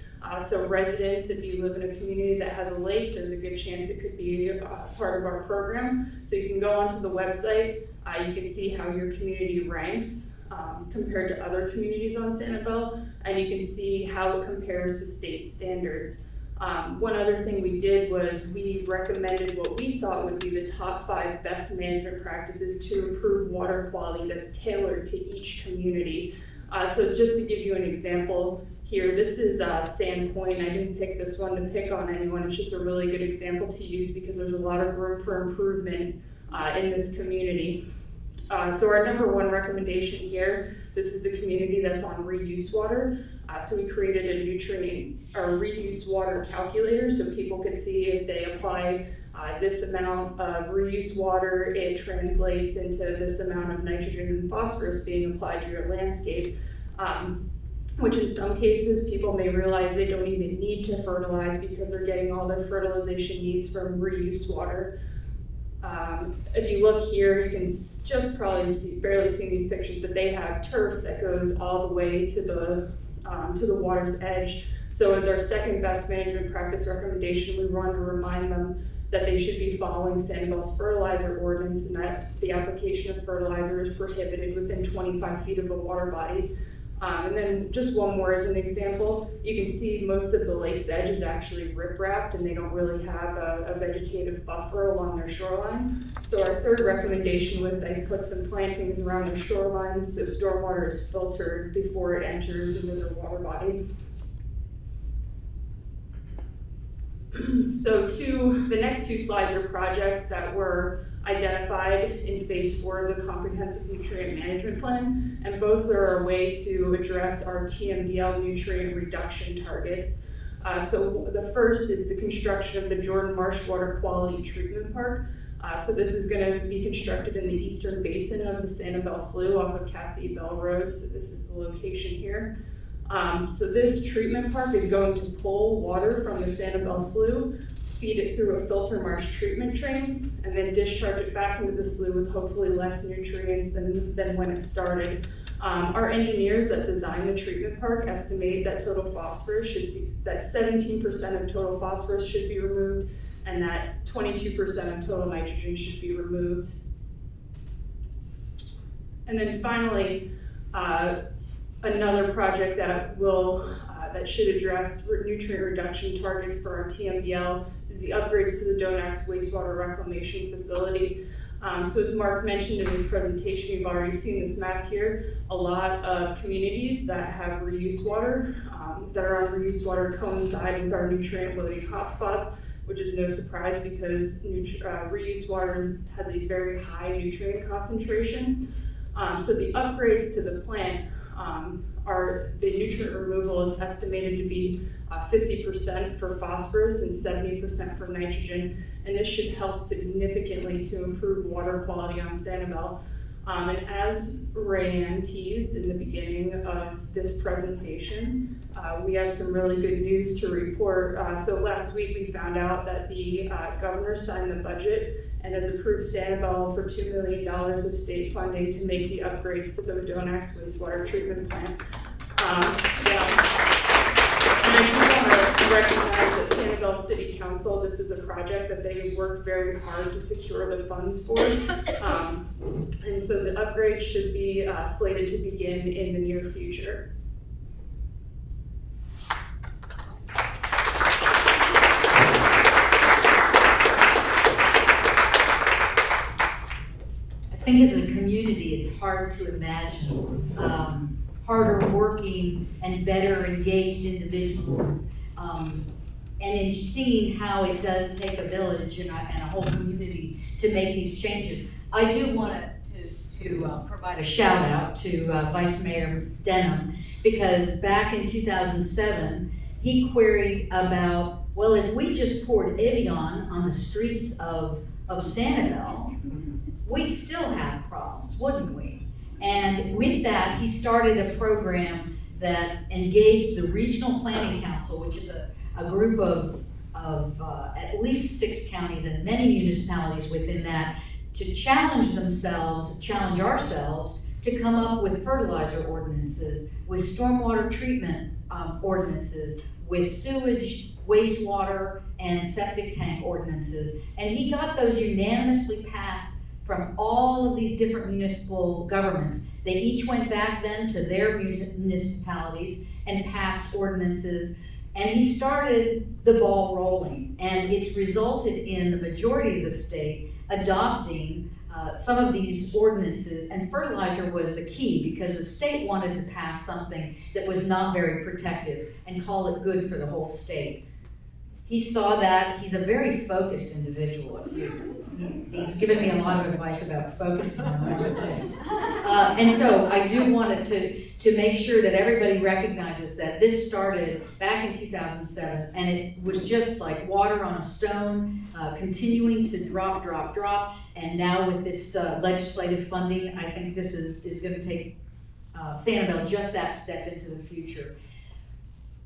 So residents, if you live in a community that has a lake, there's a good chance it could be part of our program. So you can go onto the website, you can see how your community ranks compared to other communities on Sanibel, and you can see how it compares to state standards. One other thing we did was we recommended what we thought would be the top 5 best management practices to improve water quality that's tailored to each community. So just to give you an example here, this is Sandpoint. I didn't pick this one to pick on anyone. It's just a really good example to use because there's a lot of room for improvement in this community. So our number 1 recommendation here, this is a community that's on reuse water. So we created a reuse water calculator so people could see if they apply this amount of reuse water, it translates into this amount of nitrogen and phosphorus being applied to your landscape. Which in some cases, people may realize they don't even need to fertilize because they're getting all their fertilization needs from reuse water. If you look here, you can just probably barely see these pictures, but they have turf that goes all the way to the water's edge. So as our second best management practice recommendation, we wanted to remind them that they should be following Sanibel's fertilizer ordinance and that the application of fertilizer is prohibited within 25 feet of a water body. And then just one more as an example, you can see most of the lake's edge is actually rip-wrapped and they don't really have a vegetative buffer along their shoreline. So our third recommendation was they put some plantings around their shoreline so stormwater is filtered before it enters into their water body. So the next 2 slides are projects that were identified in phase 4 of the Comprehensive Nutrient Management Plan, and both are a way to address our TMDL nutrient reduction targets. So the first is the construction of the Jordan Marsh Water Quality Treatment Park. So this is going to be constructed in the eastern basin of the Sanibel Slough off of Cassie Bell Road. So this is the location here. So this treatment park is going to pull water from the Sanibel Slough, feed it through a filter marsh treatment train, and then discharge it back into the slough with hopefully less nutrients than when it started. Our engineers that designed the treatment park estimate that total phosphorus that 17% of total phosphorus should be removed, and that 22% of total nitrogen should be removed. And then finally, another project that should address nutrient reduction targets for our TMDL is the upgrades to the Donax wastewater reclamation facility. So as Mark mentioned in his presentation, you've already seen this map here. A lot of communities that have reuse water, that are on reuse water coincide with our nutrient loading hotspots, which is no surprise because reuse water has a very high nutrient concentration. So the upgrades to the plant the nutrient removal is estimated to be 50% for phosphorus and 70% for nitrogen, and this should help significantly to improve water quality on Sanibel. And as Rayanne teased in the beginning of this presentation, we have some really good news to report. So last week we found out that the governor signed the budget and has approved Sanibel for $2 million of state funding to make the upgrades to the Donax wastewater treatment plant. And I do want to recognize that Sanibel City Council, this is a project that they worked very hard to secure the funds for. And so the upgrade should be slated to begin in the near future. I think as a community, it's hard to imagine harder working and better engaged individuals. And in seeing how it does take a village and a whole community to make these changes, I do want to provide a shout out to Vice Mayor Denham, because back in 2007, he queried about, well, if we just poured Evian on the streets of Sanibel, we'd still have problems, wouldn't we? And with that, he started a program that engaged the Regional Planning Council, which is a group of at least 6 counties and many municipalities within that, to challenge ourselves to come up with fertilizer ordinances, with stormwater treatment ordinances, with sewage, wastewater, and septic tank ordinances. And he got those unanimously passed from all of these different municipal governments. They each went back then to their municipalities and passed ordinances, and he started the ball rolling. And it's resulted in the majority of the state adopting some of these ordinances, and fertilizer was the key because the state wanted to pass something that was not very protective and call it good for the whole state. He saw that. He's a very focused individual. He's given me a lot of advice about focusing on everything. And so I do want to make sure that everybody recognizes that this started back in 2007, and it was just like water on a stone, continuing to drop, and now with this legislative funding, I think this is going to take Sanibel just that step into the future.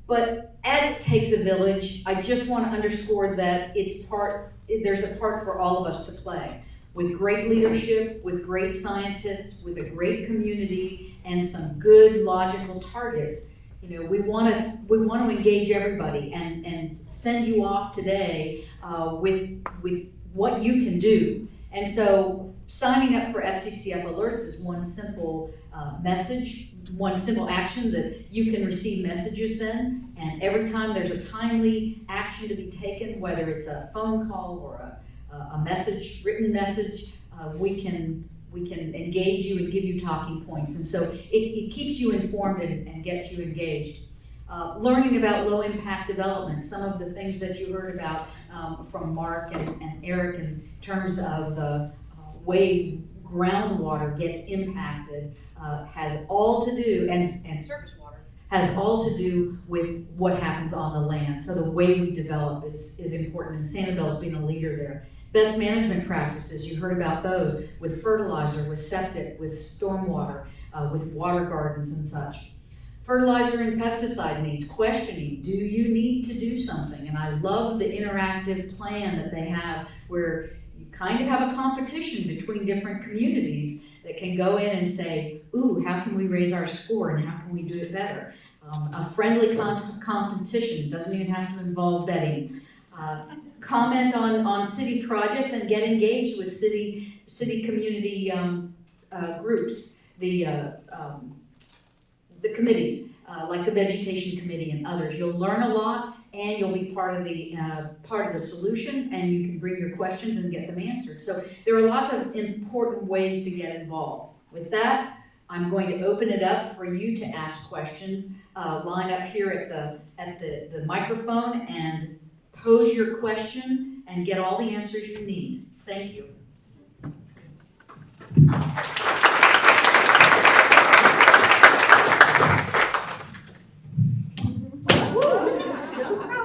But as it takes a village, I just want to underscore that there's a part for all of us to play. With great leadership, with great scientists, with a great community, and some good logical targets, you know, we want to engage everybody and send you off today with what you can do. And so signing up for SCCF alerts is one simple message, one simple action that you can receive messages then, and every time there's a timely action to be taken, whether it's a phone call or a message, written message, we can engage you and give you talking points. And so it keeps you informed and gets you engaged. Learning about low impact development, some of the things that you heard about from Mark and Eric in terms of the way groundwater gets impacted, has all to do, and surface water, has all to do with what happens on the land. So the way we develop is important, and Sanibel's been a leader there. Best management practices, you heard about those, with fertilizer, with septic, with stormwater, with water gardens and such. Fertilizer and pesticide needs, questioning, do you need to do something? And I love the interactive plan that they have where you kind of have a competition between different communities that can go in and say, ooh, how can we raise our score and how can we do it better? A friendly competition, doesn't even have to involve betting. Comment on city projects and get engaged with city community groups, the committees. like the Vegetation Committee and others. You'll learn a lot, and you'll be part of the solution, and you can bring your questions and get them answered. So there are lots of important ways to get involved. With that, I'm going to open it up for you to ask questions. Line up here at the microphone and pose your question and get all the answers you need. Thank you.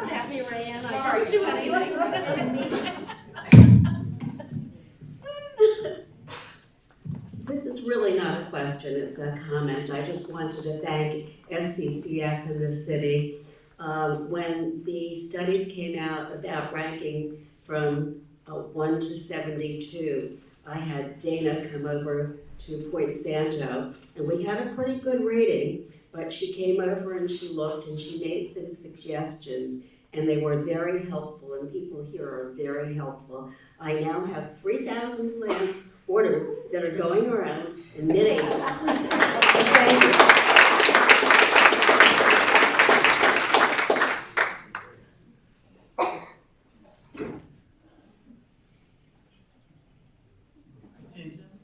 Happy Rayanne. Sorry, I didn't do anything. This is really not a question, it's a comment. I just wanted to thank SCCF and the city. When the studies came out about ranking from 1 to 72, I had Dana come over to Point Santo, and we had a pretty good rating, but she came over and she looked and she made some suggestions, and they were very helpful, and people here are very helpful. I now have 3,000 plants ordered that are going around emitting. Thank you.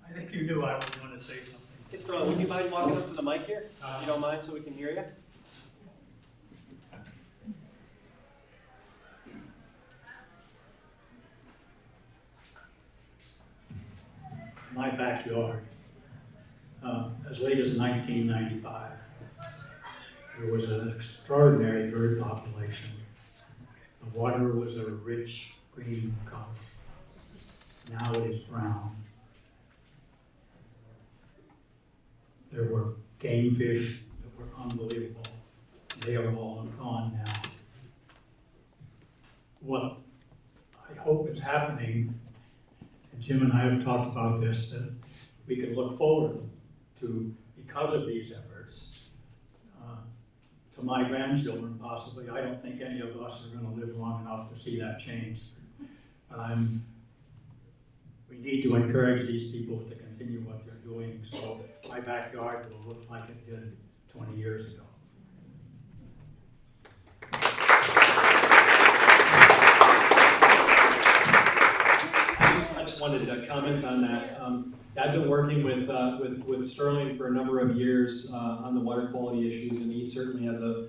I think you knew I was going to say something. Hey, Sterling, would you mind walking up to the mic here? If you don't mind, so we can hear you. My backyard, as late as 1995, there was an extraordinary bird population. The water was a rich green color. Now it is brown. There were game fish that were unbelievable. They are all gone now. What I hope is happening, and Jim and I have talked about this, that we can look forward to, because of these efforts, to my grandchildren possibly. I don't think any of us are going to live long enough to see that change. But we need to encourage these people to continue what they're doing, so my backyard will look like it did 20 years ago. I just wanted to comment on that. I've been working with Sterling for a number of years on the water quality issues, and he certainly has a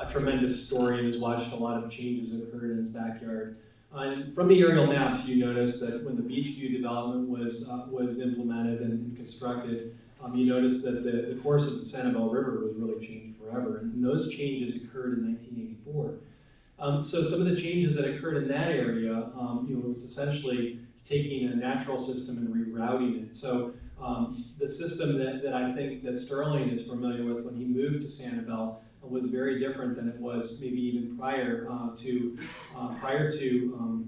tremendous story and has watched a lot of changes occur in his backyard. And from the aerial maps, you notice that when the Beachview development was implemented and constructed, you notice that the course of the Sanibel River was really changed forever, and those changes occurred in 1984. So some of the changes that occurred in that area, was essentially taking a natural system and rerouting it. So the system that I think that Sterling is familiar with when he moved to Sanibel was very different than it was maybe even prior to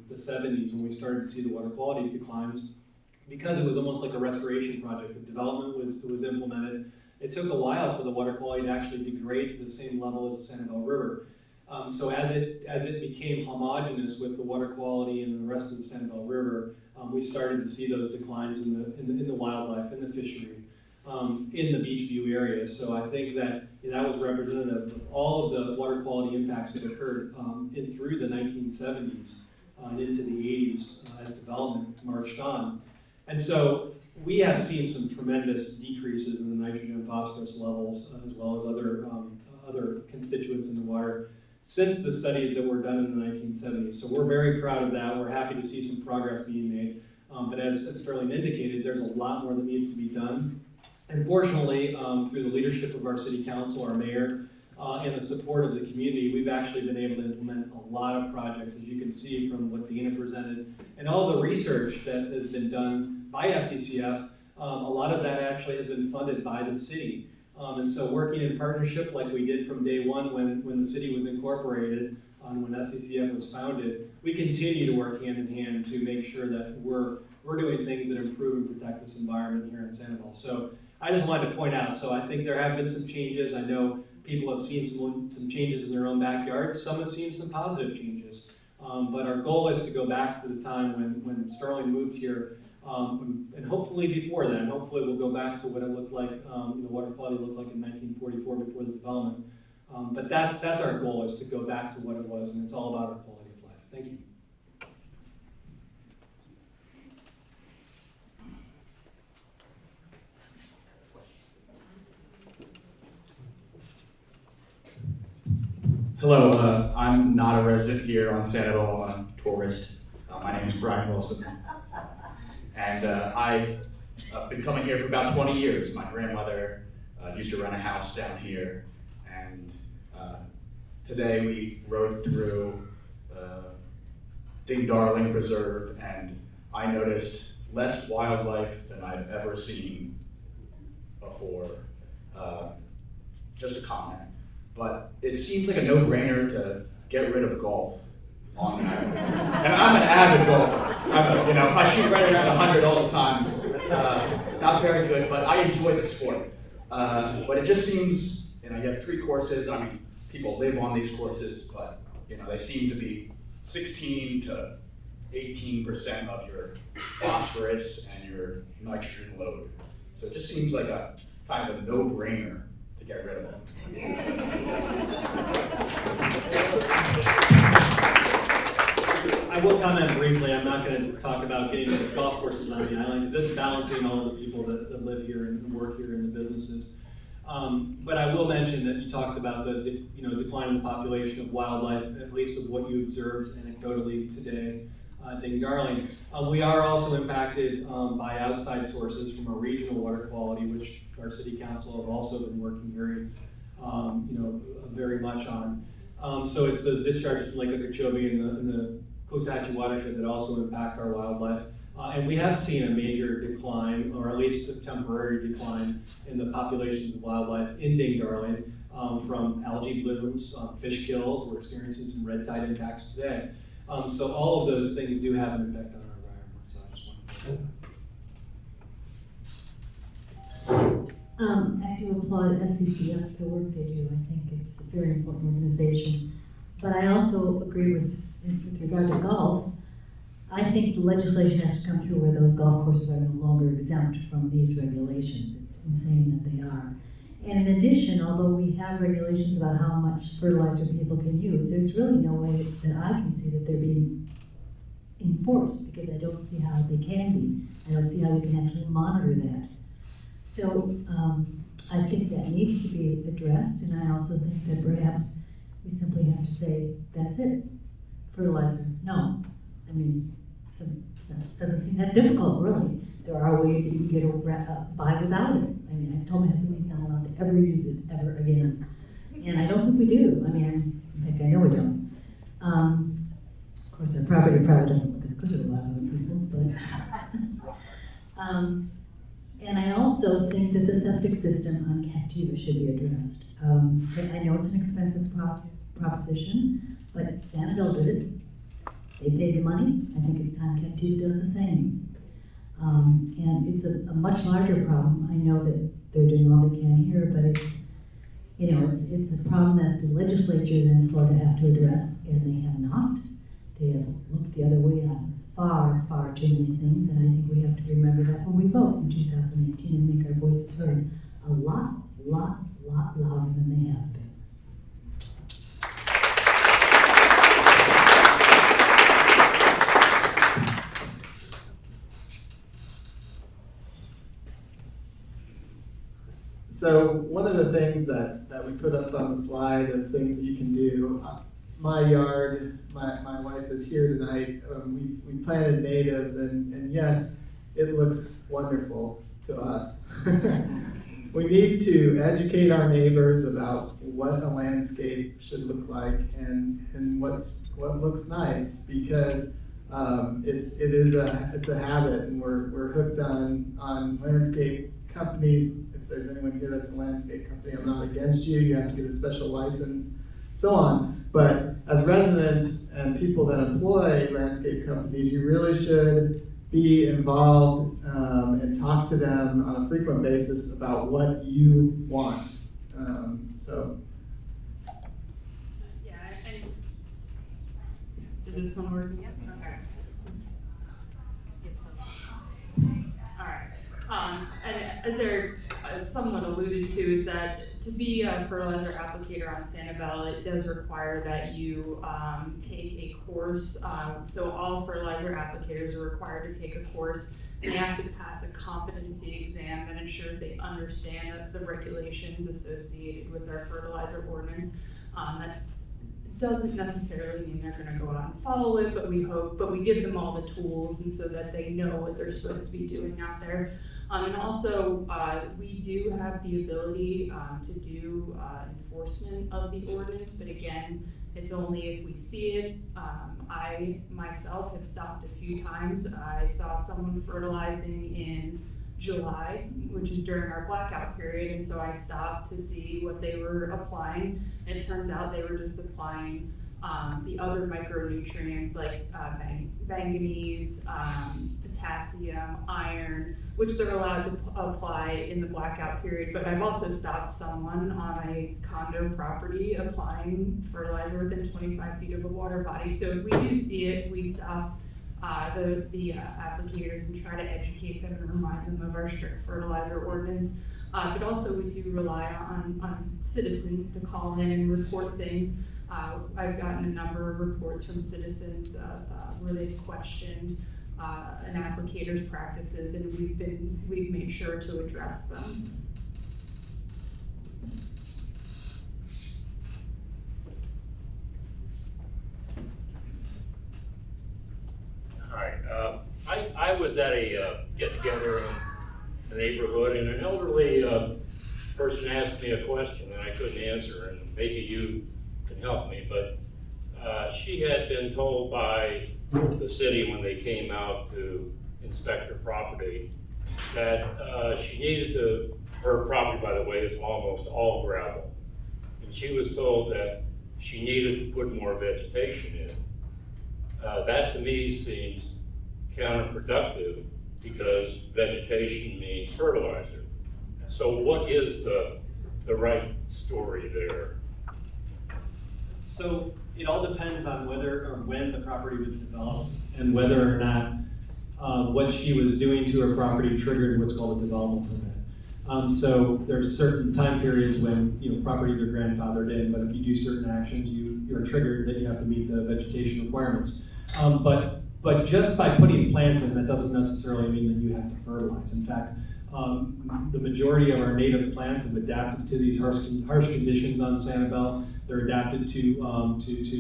the 70s, when we started to see the water quality declines, because it was almost like a restoration project. The development was implemented. It took a while for the water quality to actually degrade to the same level as the Sanibel River. So as it became homogeneous with the water quality and the rest of the Sanibel River, we started to see those declines in the wildlife, in the fishery, in the Beachview area. So I think that was representative of all of the water quality impacts that occurred through the 1970s and into the 80s as development marched on. And so we have seen some tremendous decreases in the nitrogen and phosphorus levels, as well as other constituents in the water, since the studies that were done in the 1970s. So we're very proud of that. We're happy to see some progress being made. But as Sterling indicated, there's a lot more that needs to be done. And fortunately, through the leadership of our city council, our mayor, and the support of the community, we've actually been able to implement a lot of projects, as you can see from what Dana presented, and all the research that has been done by SCCF. A lot of that actually has been funded by the city. And so working in partnership like we did from day one when the city was incorporated, when SCCF was founded, we continue to work hand in hand to make sure that we're doing things that improve and protect this environment here in Sanibel. So I just wanted to point out, so I think there have been some changes. I know people have seen some changes in their own backyard. Some have seen some positive changes. But our goal is to go back to the time when Sterling moved here, and hopefully before then. Hopefully we'll go back to what it looked like, the water quality looked like in 1944 before the development. But that's our goal, is to go back to what it was, and it's all about our quality of life. Thank you. Hello, I'm not a resident here on Sanibel, I'm a tourist. My name is Brian Wilson. And I've been coming here for about 20 years. My grandmother used to rent a house down here. And today we rode through Ding Darling Preserve, and I noticed less wildlife than I've ever seen before. Just a comment. But it seems like a no-brainer to get rid of golf on the island. And I'm an avid golfer. I shoot right around 100 all the time. Not very good, but I enjoy the sport. But it just seems, you have 3 courses. I mean, people live on these courses, but they seem to be 16 to 18% of your phosphorus and your nitrogen load. So it just seems like a kind of a no-brainer to get rid of them. I will comment briefly. I'm not going to talk about getting the golf courses on the island, because it's balancing all of the people that live here and work here and the businesses. But I will mention that you talked about the decline in the population of wildlife, at least of what you observed anecdotally today at Ding Darling. We are also impacted by outside sources from our regional water quality, which our city council have also been working very much on. So it's those discharges from Lake Okeechobee and the Coxsackie watershed that also impact our wildlife. And we have seen a major decline, or at least a temporary decline, in the populations of wildlife in Ding Darling from algae blooms, fish kills. We're experiencing some red tide impacts today. So all of those things do have an impact on our environment. So I just wanted to I do applaud SCCF for the work they do. I think it's a very important organization. But I also agree with regard to golf. I think the legislation has to come through where those golf courses are no longer exempt from these regulations. It's insane that they are. And in addition, although we have regulations about how much fertilizer people can use, there's really no way that I can see that they're being enforced, because I don't see how they can be. I don't see how you can actually monitor that. So I think that needs to be addressed, and I also think that perhaps we simply have to say, that's it. Fertilizer, no. I mean, it doesn't seem that difficult, really. There are ways that you can get by without it. I mean, I told my husband he's not allowed to ever use it ever again. And I don't think we do. I mean, in fact, I know we don't. Of course, our property probably doesn't look as good as a lot of other people's, but. And I also think that the septic system on Captiva should be addressed. So I know it's an expensive proposition, but Sanibel did it. They paid the money. I think it's time Captiva does the same. And it's a much larger problem. I know that they're doing all they can here, but it's a problem that the legislatures in Florida have to address, and they have not. They have looked the other way on far, far too many things, and I think we have to remember that when we vote in 2018 and make our voices heard a lot louder than they have been. So one of the things that we put up on the slide of things that you can do, my yard, my wife is here tonight, we planted natives, and yes, it looks wonderful to us. We need to educate our neighbors about what a landscape should look like and what looks nice, because it's a habit, and we're hooked on landscape companies. If there's anyone here that's a landscape company, I'm not against you. You have to get a special license, so on. But as residents and people that employ landscape companies, you really should be involved and talk to them on a frequent basis about what you want. Yeah, and Is this one working? Okay. All right. And as someone alluded to, is that to be a fertilizer applicator on Sanibel, it does require that you take a course. So all fertilizer applicators are required to take a course. And they have to pass a competency exam that ensures they understand the regulations associated with our fertilizer ordinance. That doesn't necessarily mean they're gonna go out and follow it, but we give them all the tools and so that they know what they're supposed to be doing out there. And also, we do have the ability to do enforcement of the ordinance, but again, it's only if we see it. I myself have stopped a few times. I saw someone fertilizing in July, which is during our blackout period, and so I stopped to see what they were applying. And it turns out they were just applying the other micronutrients like manganese, potassium, iron, which they're allowed to apply in the blackout period. But I've also stopped someone on a condo property applying fertilizer within 25 feet of a water body. So if we do see it, we stop the applicators and try to educate them and remind them of our strict fertilizer ordinance. But also we do rely on citizens to call in and report things. I've gotten a number of reports from citizens where they've questioned an applicator's practices, and we've made sure to address them. Hi, I was at a get-together in the neighborhood, and an elderly person asked me a question that I couldn't answer, and maybe you can help me, but she had been told by the city when they came out to inspect her property that she needed her property, by the way, is almost all gravel, and she was told that she needed to put more vegetation in. That to me seems counterproductive because vegetation means fertilizer. So what is the right story there? So it all depends on whether or when the property was developed and whether or not what she was doing to her property triggered what's called a development permit. So there's certain time periods when properties are grandfathered in, but if you do certain actions, you're triggered that you have to meet the vegetation requirements. But just by putting plants in, that doesn't necessarily mean that you have to fertilize. In fact, the majority of our native plants have adapted to these harsh conditions on Sanibel. They're adapted to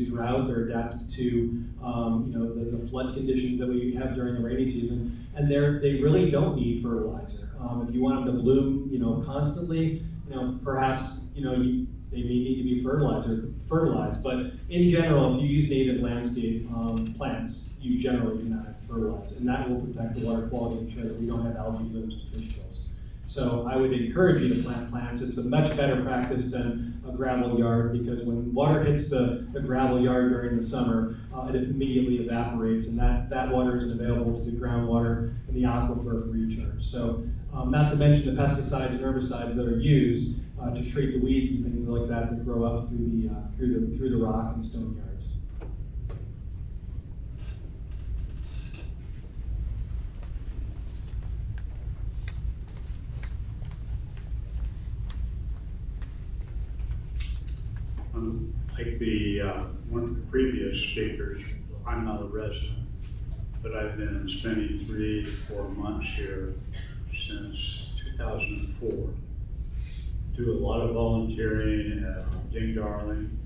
drought. They're adapted to the flood conditions that we have during the rainy season, and they really don't need fertilizer. If you want them to bloom, constantly, perhaps they may need to be fertilized. But in general, if you use native landscape plants, you generally do not have to fertilize, and that will protect the water quality and ensure that we don't have algae blooms and fish kills. So I would encourage you to plant plants. It's a much better practice than a gravel yard, because when water hits the gravel yard during the summer, it immediately evaporates, and that water isn't available to the groundwater and the aquifer for recharge. So not to mention the pesticides and herbicides that are used to treat the weeds and things like that grow up through the rock and stone yards. Like one of the previous speakers, I'm not a resident, but I've been spending 3 to 4 months here since 2004. Do a lot of volunteering at Ding Darling,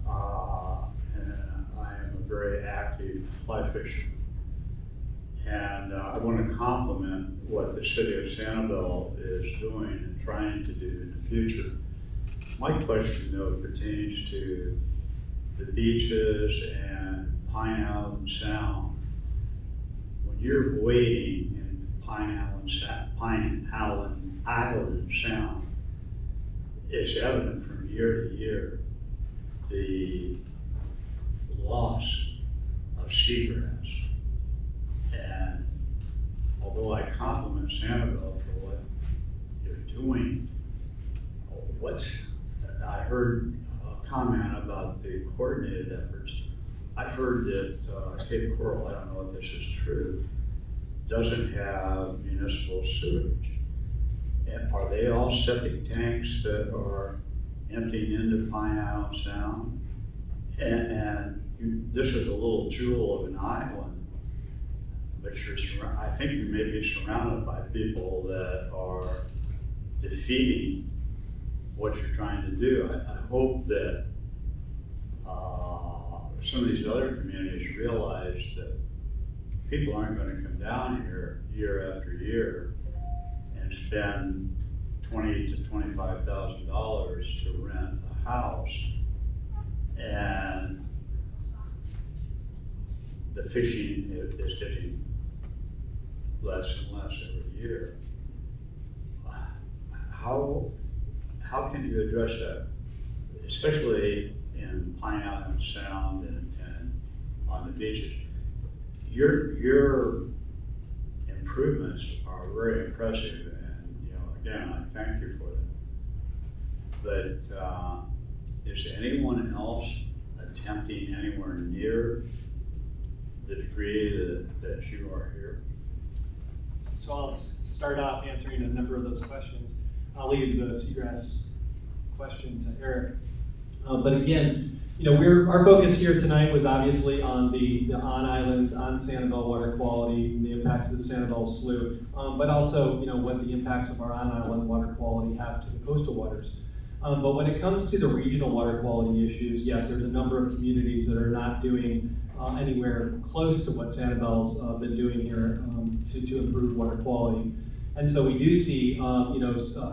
and I am a very active fly fisherman. And I want to compliment what the city of Sanibel is doing and trying to do in the future. My question, though, pertains to the beaches and Pine Island Sound. When you're wading in Pine Island Sound, it's evident from year to year the loss of seagrass. And although I compliment Sanibel for what you're doing, I heard a comment about the coordinated efforts. I've heard that Cape Coral, I don't know if this is true, doesn't have municipal sewage. And are they all septic tanks that are emptying into Pine Island Sound? And this is a little jewel of an island, but I think you may be surrounded by people that are defeating what you're trying to do. I hope that some of these other communities realize that people aren't going to come down here year after year and spend $20,000 to $25,000 to rent a house, and the fishing is getting less and less every year. How can you address that, especially in Pine Island Sound and on the beaches? Your improvements are very impressive, and again, I thank you for that. But is anyone else attempting anywhere near the degree that you are here? So I'll start off answering a number of those questions. I'll leave the seagrass question to Eric. But again, our focus here tonight was obviously on the on-island, on Sanibel water quality, and the impacts of the Sanibel Slough, but also, what the impacts of our on-island water quality have to the coastal waters. But when it comes to the regional water quality issues, yes, there's a number of communities that are not doing anywhere close to what Sanibel's been doing here to improve water quality. And so we do see,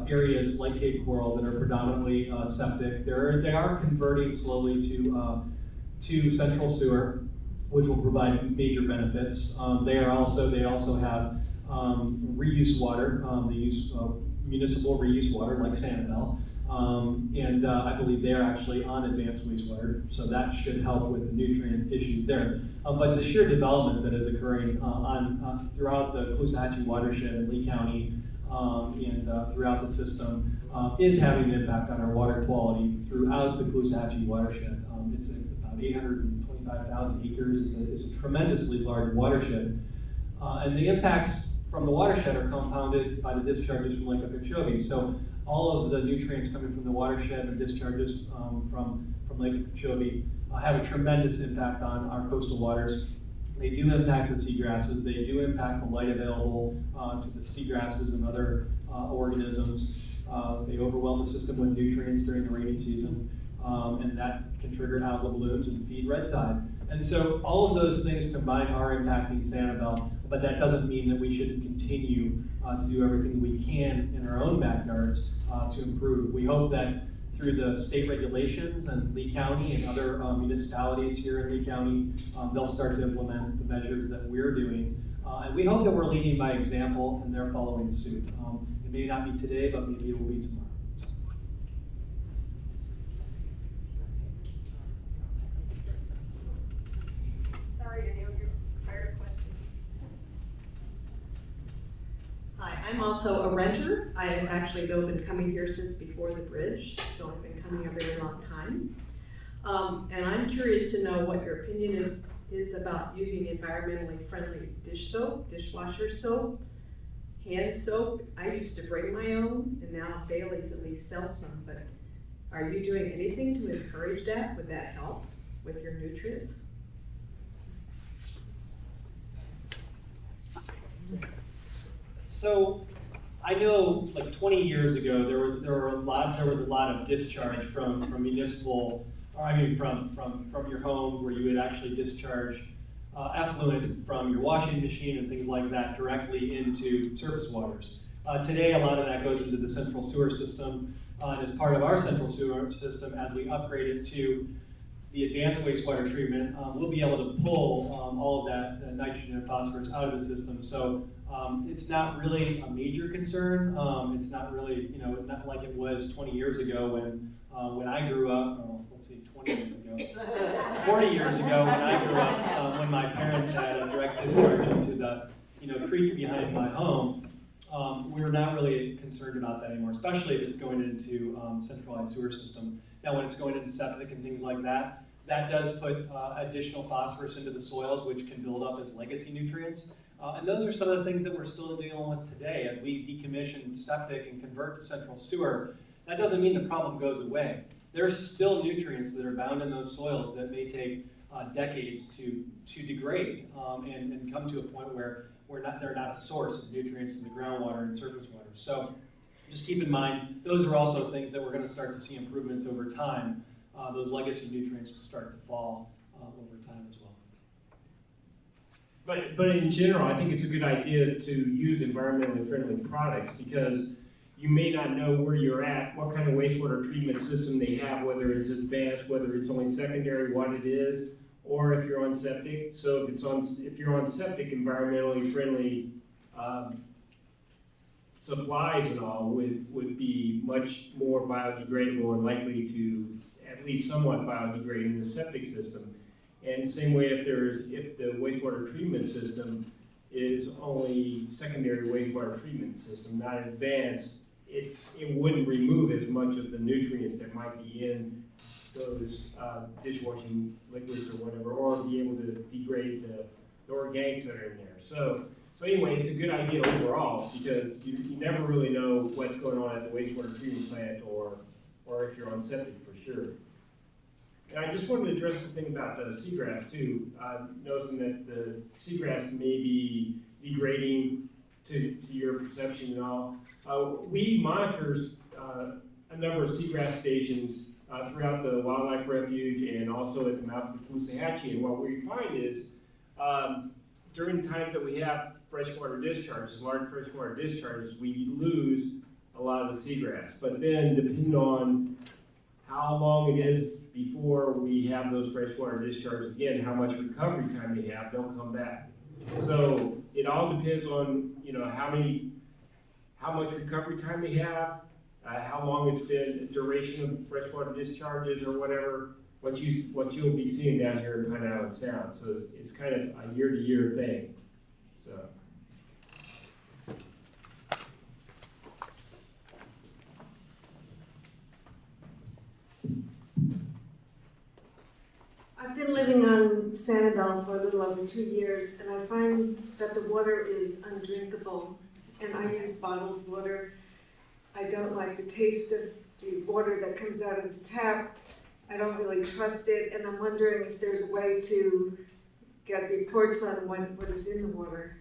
areas like Cape Coral that are predominantly septic. They are converting slowly to central sewer, which will provide major benefits. They also have reuse water. They use municipal reuse water like Sanibel. And I believe they are actually on advanced wastewater, so that should help with the nutrient issues there. But the sheer development that is occurring throughout the Caloosahatchee watershed in Lee County and throughout the system is having an impact on our water quality throughout the Caloosahatchee watershed. It's about 825,000 acres. It's a tremendously large watershed. And the impacts from the watershed are compounded by the discharges from Lake Okeechobee. So all of the nutrients coming from the watershed and discharges from Lake Okeechobee have a tremendous impact on our coastal waters. They do impact the seagrasses. They do impact the light available to the seagrasses and other organisms. They overwhelm the system with nutrients during the rainy season, and that can trigger algal blooms and feed red tide. And so all of those things combined are impacting Sanibel, but that doesn't mean that we shouldn't continue to do everything we can in our own backyards to improve. We hope that through the state regulations and Lee County and other municipalities here in Lee County, they'll start to implement the measures that we're doing. And we hope that we're leading by example and they're following suit. It may not be today, but maybe it will be tomorrow. Sorry, I know you're tired of questions. Hi, I'm also a renter. I have actually been coming here since before the bridge, so I've been coming a very long time. And I'm curious to know what your opinion is about using environmentally friendly dish soap, dishwasher soap, hand soap. I used to bring my own, and now Bailey's at least sells some, but are you doing anything to encourage that? Would that help with your nutrients? So I know like 20 years ago there was a lot of discharge from municipal, or I mean from your home, where you would actually discharge effluent from your washing machine and things like that directly into surface waters. Today a lot of that goes into the central sewer system, and as part of our central sewer system, as we upgrade it to the advanced wastewater treatment, we'll be able to pull all of that nitrogen and phosphorus out of the system. So it's not really a major concern. It's not really, not like it was 20 years ago when I grew up. Oh, let's see, 20 years ago, 40 years ago when I grew up, when my parents had a direct discharge into the creek behind my home. We're not really concerned about that anymore, especially if it's going into centralized sewer system. Now, when it's going into septic and things like that, That does put additional phosphorus into the soils, which can build up as legacy nutrients. And those are some of the things that we're still dealing with today as we decommission septic and convert to central sewer. That doesn't mean the problem goes away. There's still nutrients that are bound in those soils that may take decades to degrade and come to a point where they're not a source of nutrients to the groundwater and surface water. So just keep in mind, those are also things that we're going to start to see improvements over time. Those legacy nutrients will start to fall over time as well. But in general, I think it's a good idea to use environmentally friendly products because you may not know where you're at, what kind of wastewater treatment system they have, whether it's advanced, whether it's only secondary, what it is, or if you're on septic. So if you're on septic, environmentally friendly supplies and all would be much more biodegradable and likely to at least somewhat biodegrade in the septic system. And same way if the wastewater treatment system is only secondary wastewater treatment system, not advanced, it wouldn't remove as much of the nutrients that might be in those dishwashing liquids or whatever, or be able to degrade the organics that are in there. So anyway, it's a good idea overall because you never really know what's going on at the wastewater treatment plant or if you're on septic for sure. And I just wanted to address the thing about the seagrass too, noticing that the seagrass may be degrading to your perception and all. We monitor a number of seagrass stations throughout the wildlife refuge and also at the mouth of the Caloosahatchee. And what we find is during times that we have freshwater discharges, large freshwater discharges, we lose a lot of the seagrass. But then depending on how long it is before we have those freshwater discharges again, how much recovery time they have, they'll come back. So it all depends on how much recovery time they have, how long it's been, duration of freshwater discharges or whatever, what you'll be seeing down here in Pine Island Sound. So it's kind of a year-to-year thing. So. I've been living on Sanibel for a little over 2 years, and I find that the water is undrinkable, and I use bottled water. I don't like the taste of the water that comes out of the tap. I don't really trust it, and I'm wondering if there's a way to get reports on what is in the water.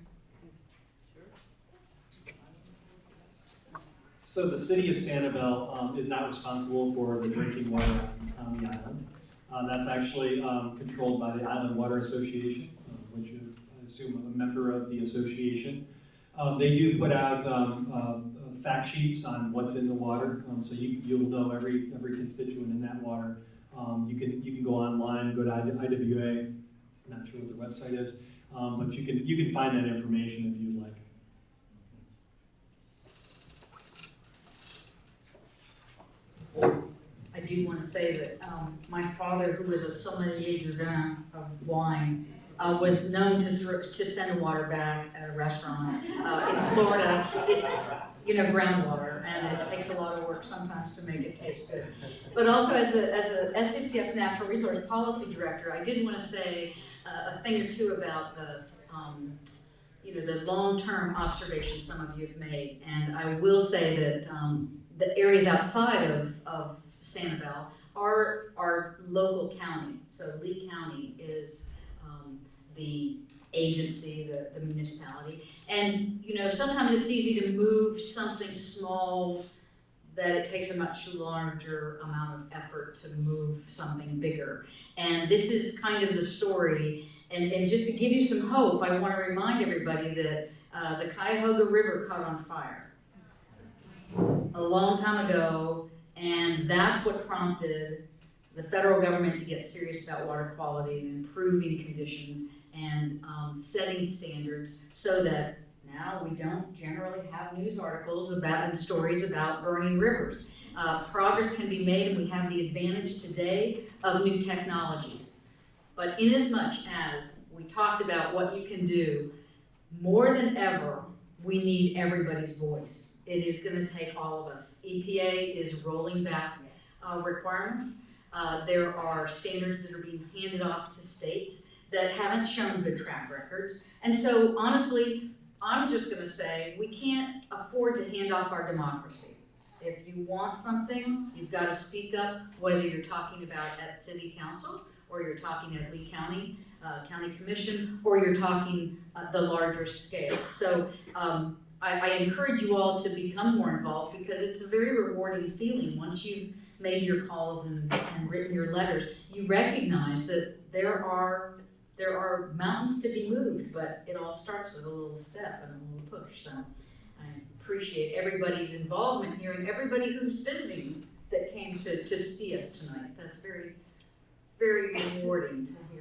So the city of Sanibel is not responsible for the drinking water on the island. That's actually controlled by the Island Water Association, which I assume I'm a member of the association. They do put out fact sheets on what's in the water, so you'll know every constituent in that water. You can go online, go to IWA. I'm not sure what their website is, but you can find that information if you'd like. I do want to say that my father, who was a sommelier du vin of wine, was known to send water back at a restaurant. In Florida, it's groundwater, and it takes a lot of work sometimes to make it taste good. But also, as the SCCF's Natural Resource Policy Director, I did want to say a thing or two about the the long-term observations some of you have made. And I will say that the areas outside of Sanibel are our local county. So Lee County is the agency, the municipality. And sometimes it's easy to move something small that it takes a much larger amount of effort to move something bigger. And this is kind of the story. And just to give you some hope, I want to remind everybody that the Cuyahoga River caught on fire a long time ago, and that's what prompted the federal government to get serious about water quality and improving conditions and setting standards so that now we don't generally have news articles and stories about burning rivers. Progress can be made, and we have the advantage today of new technologies. But inasmuch as we talked about what you can do, more than ever, we need everybody's voice. It is going to take all of us. EPA is rolling back requirements. There are standards that are being handed off to states that haven't shown good track records. And so honestly, I'm just gonna say, we can't afford to hand off our democracy. If you want something, you've got to speak up, whether you're talking about at city council, or you're talking at Lee County, County Commission, or you're talking the larger scale. So I encourage you all to become more involved, because it's a very rewarding feeling. Once you've made your calls and written your letters, you recognize that there are mountains to be moved, but it all starts with a little step and a little push. So I appreciate everybody's involvement here and everybody who's visiting that came to see us tonight. That's very, very rewarding to hear.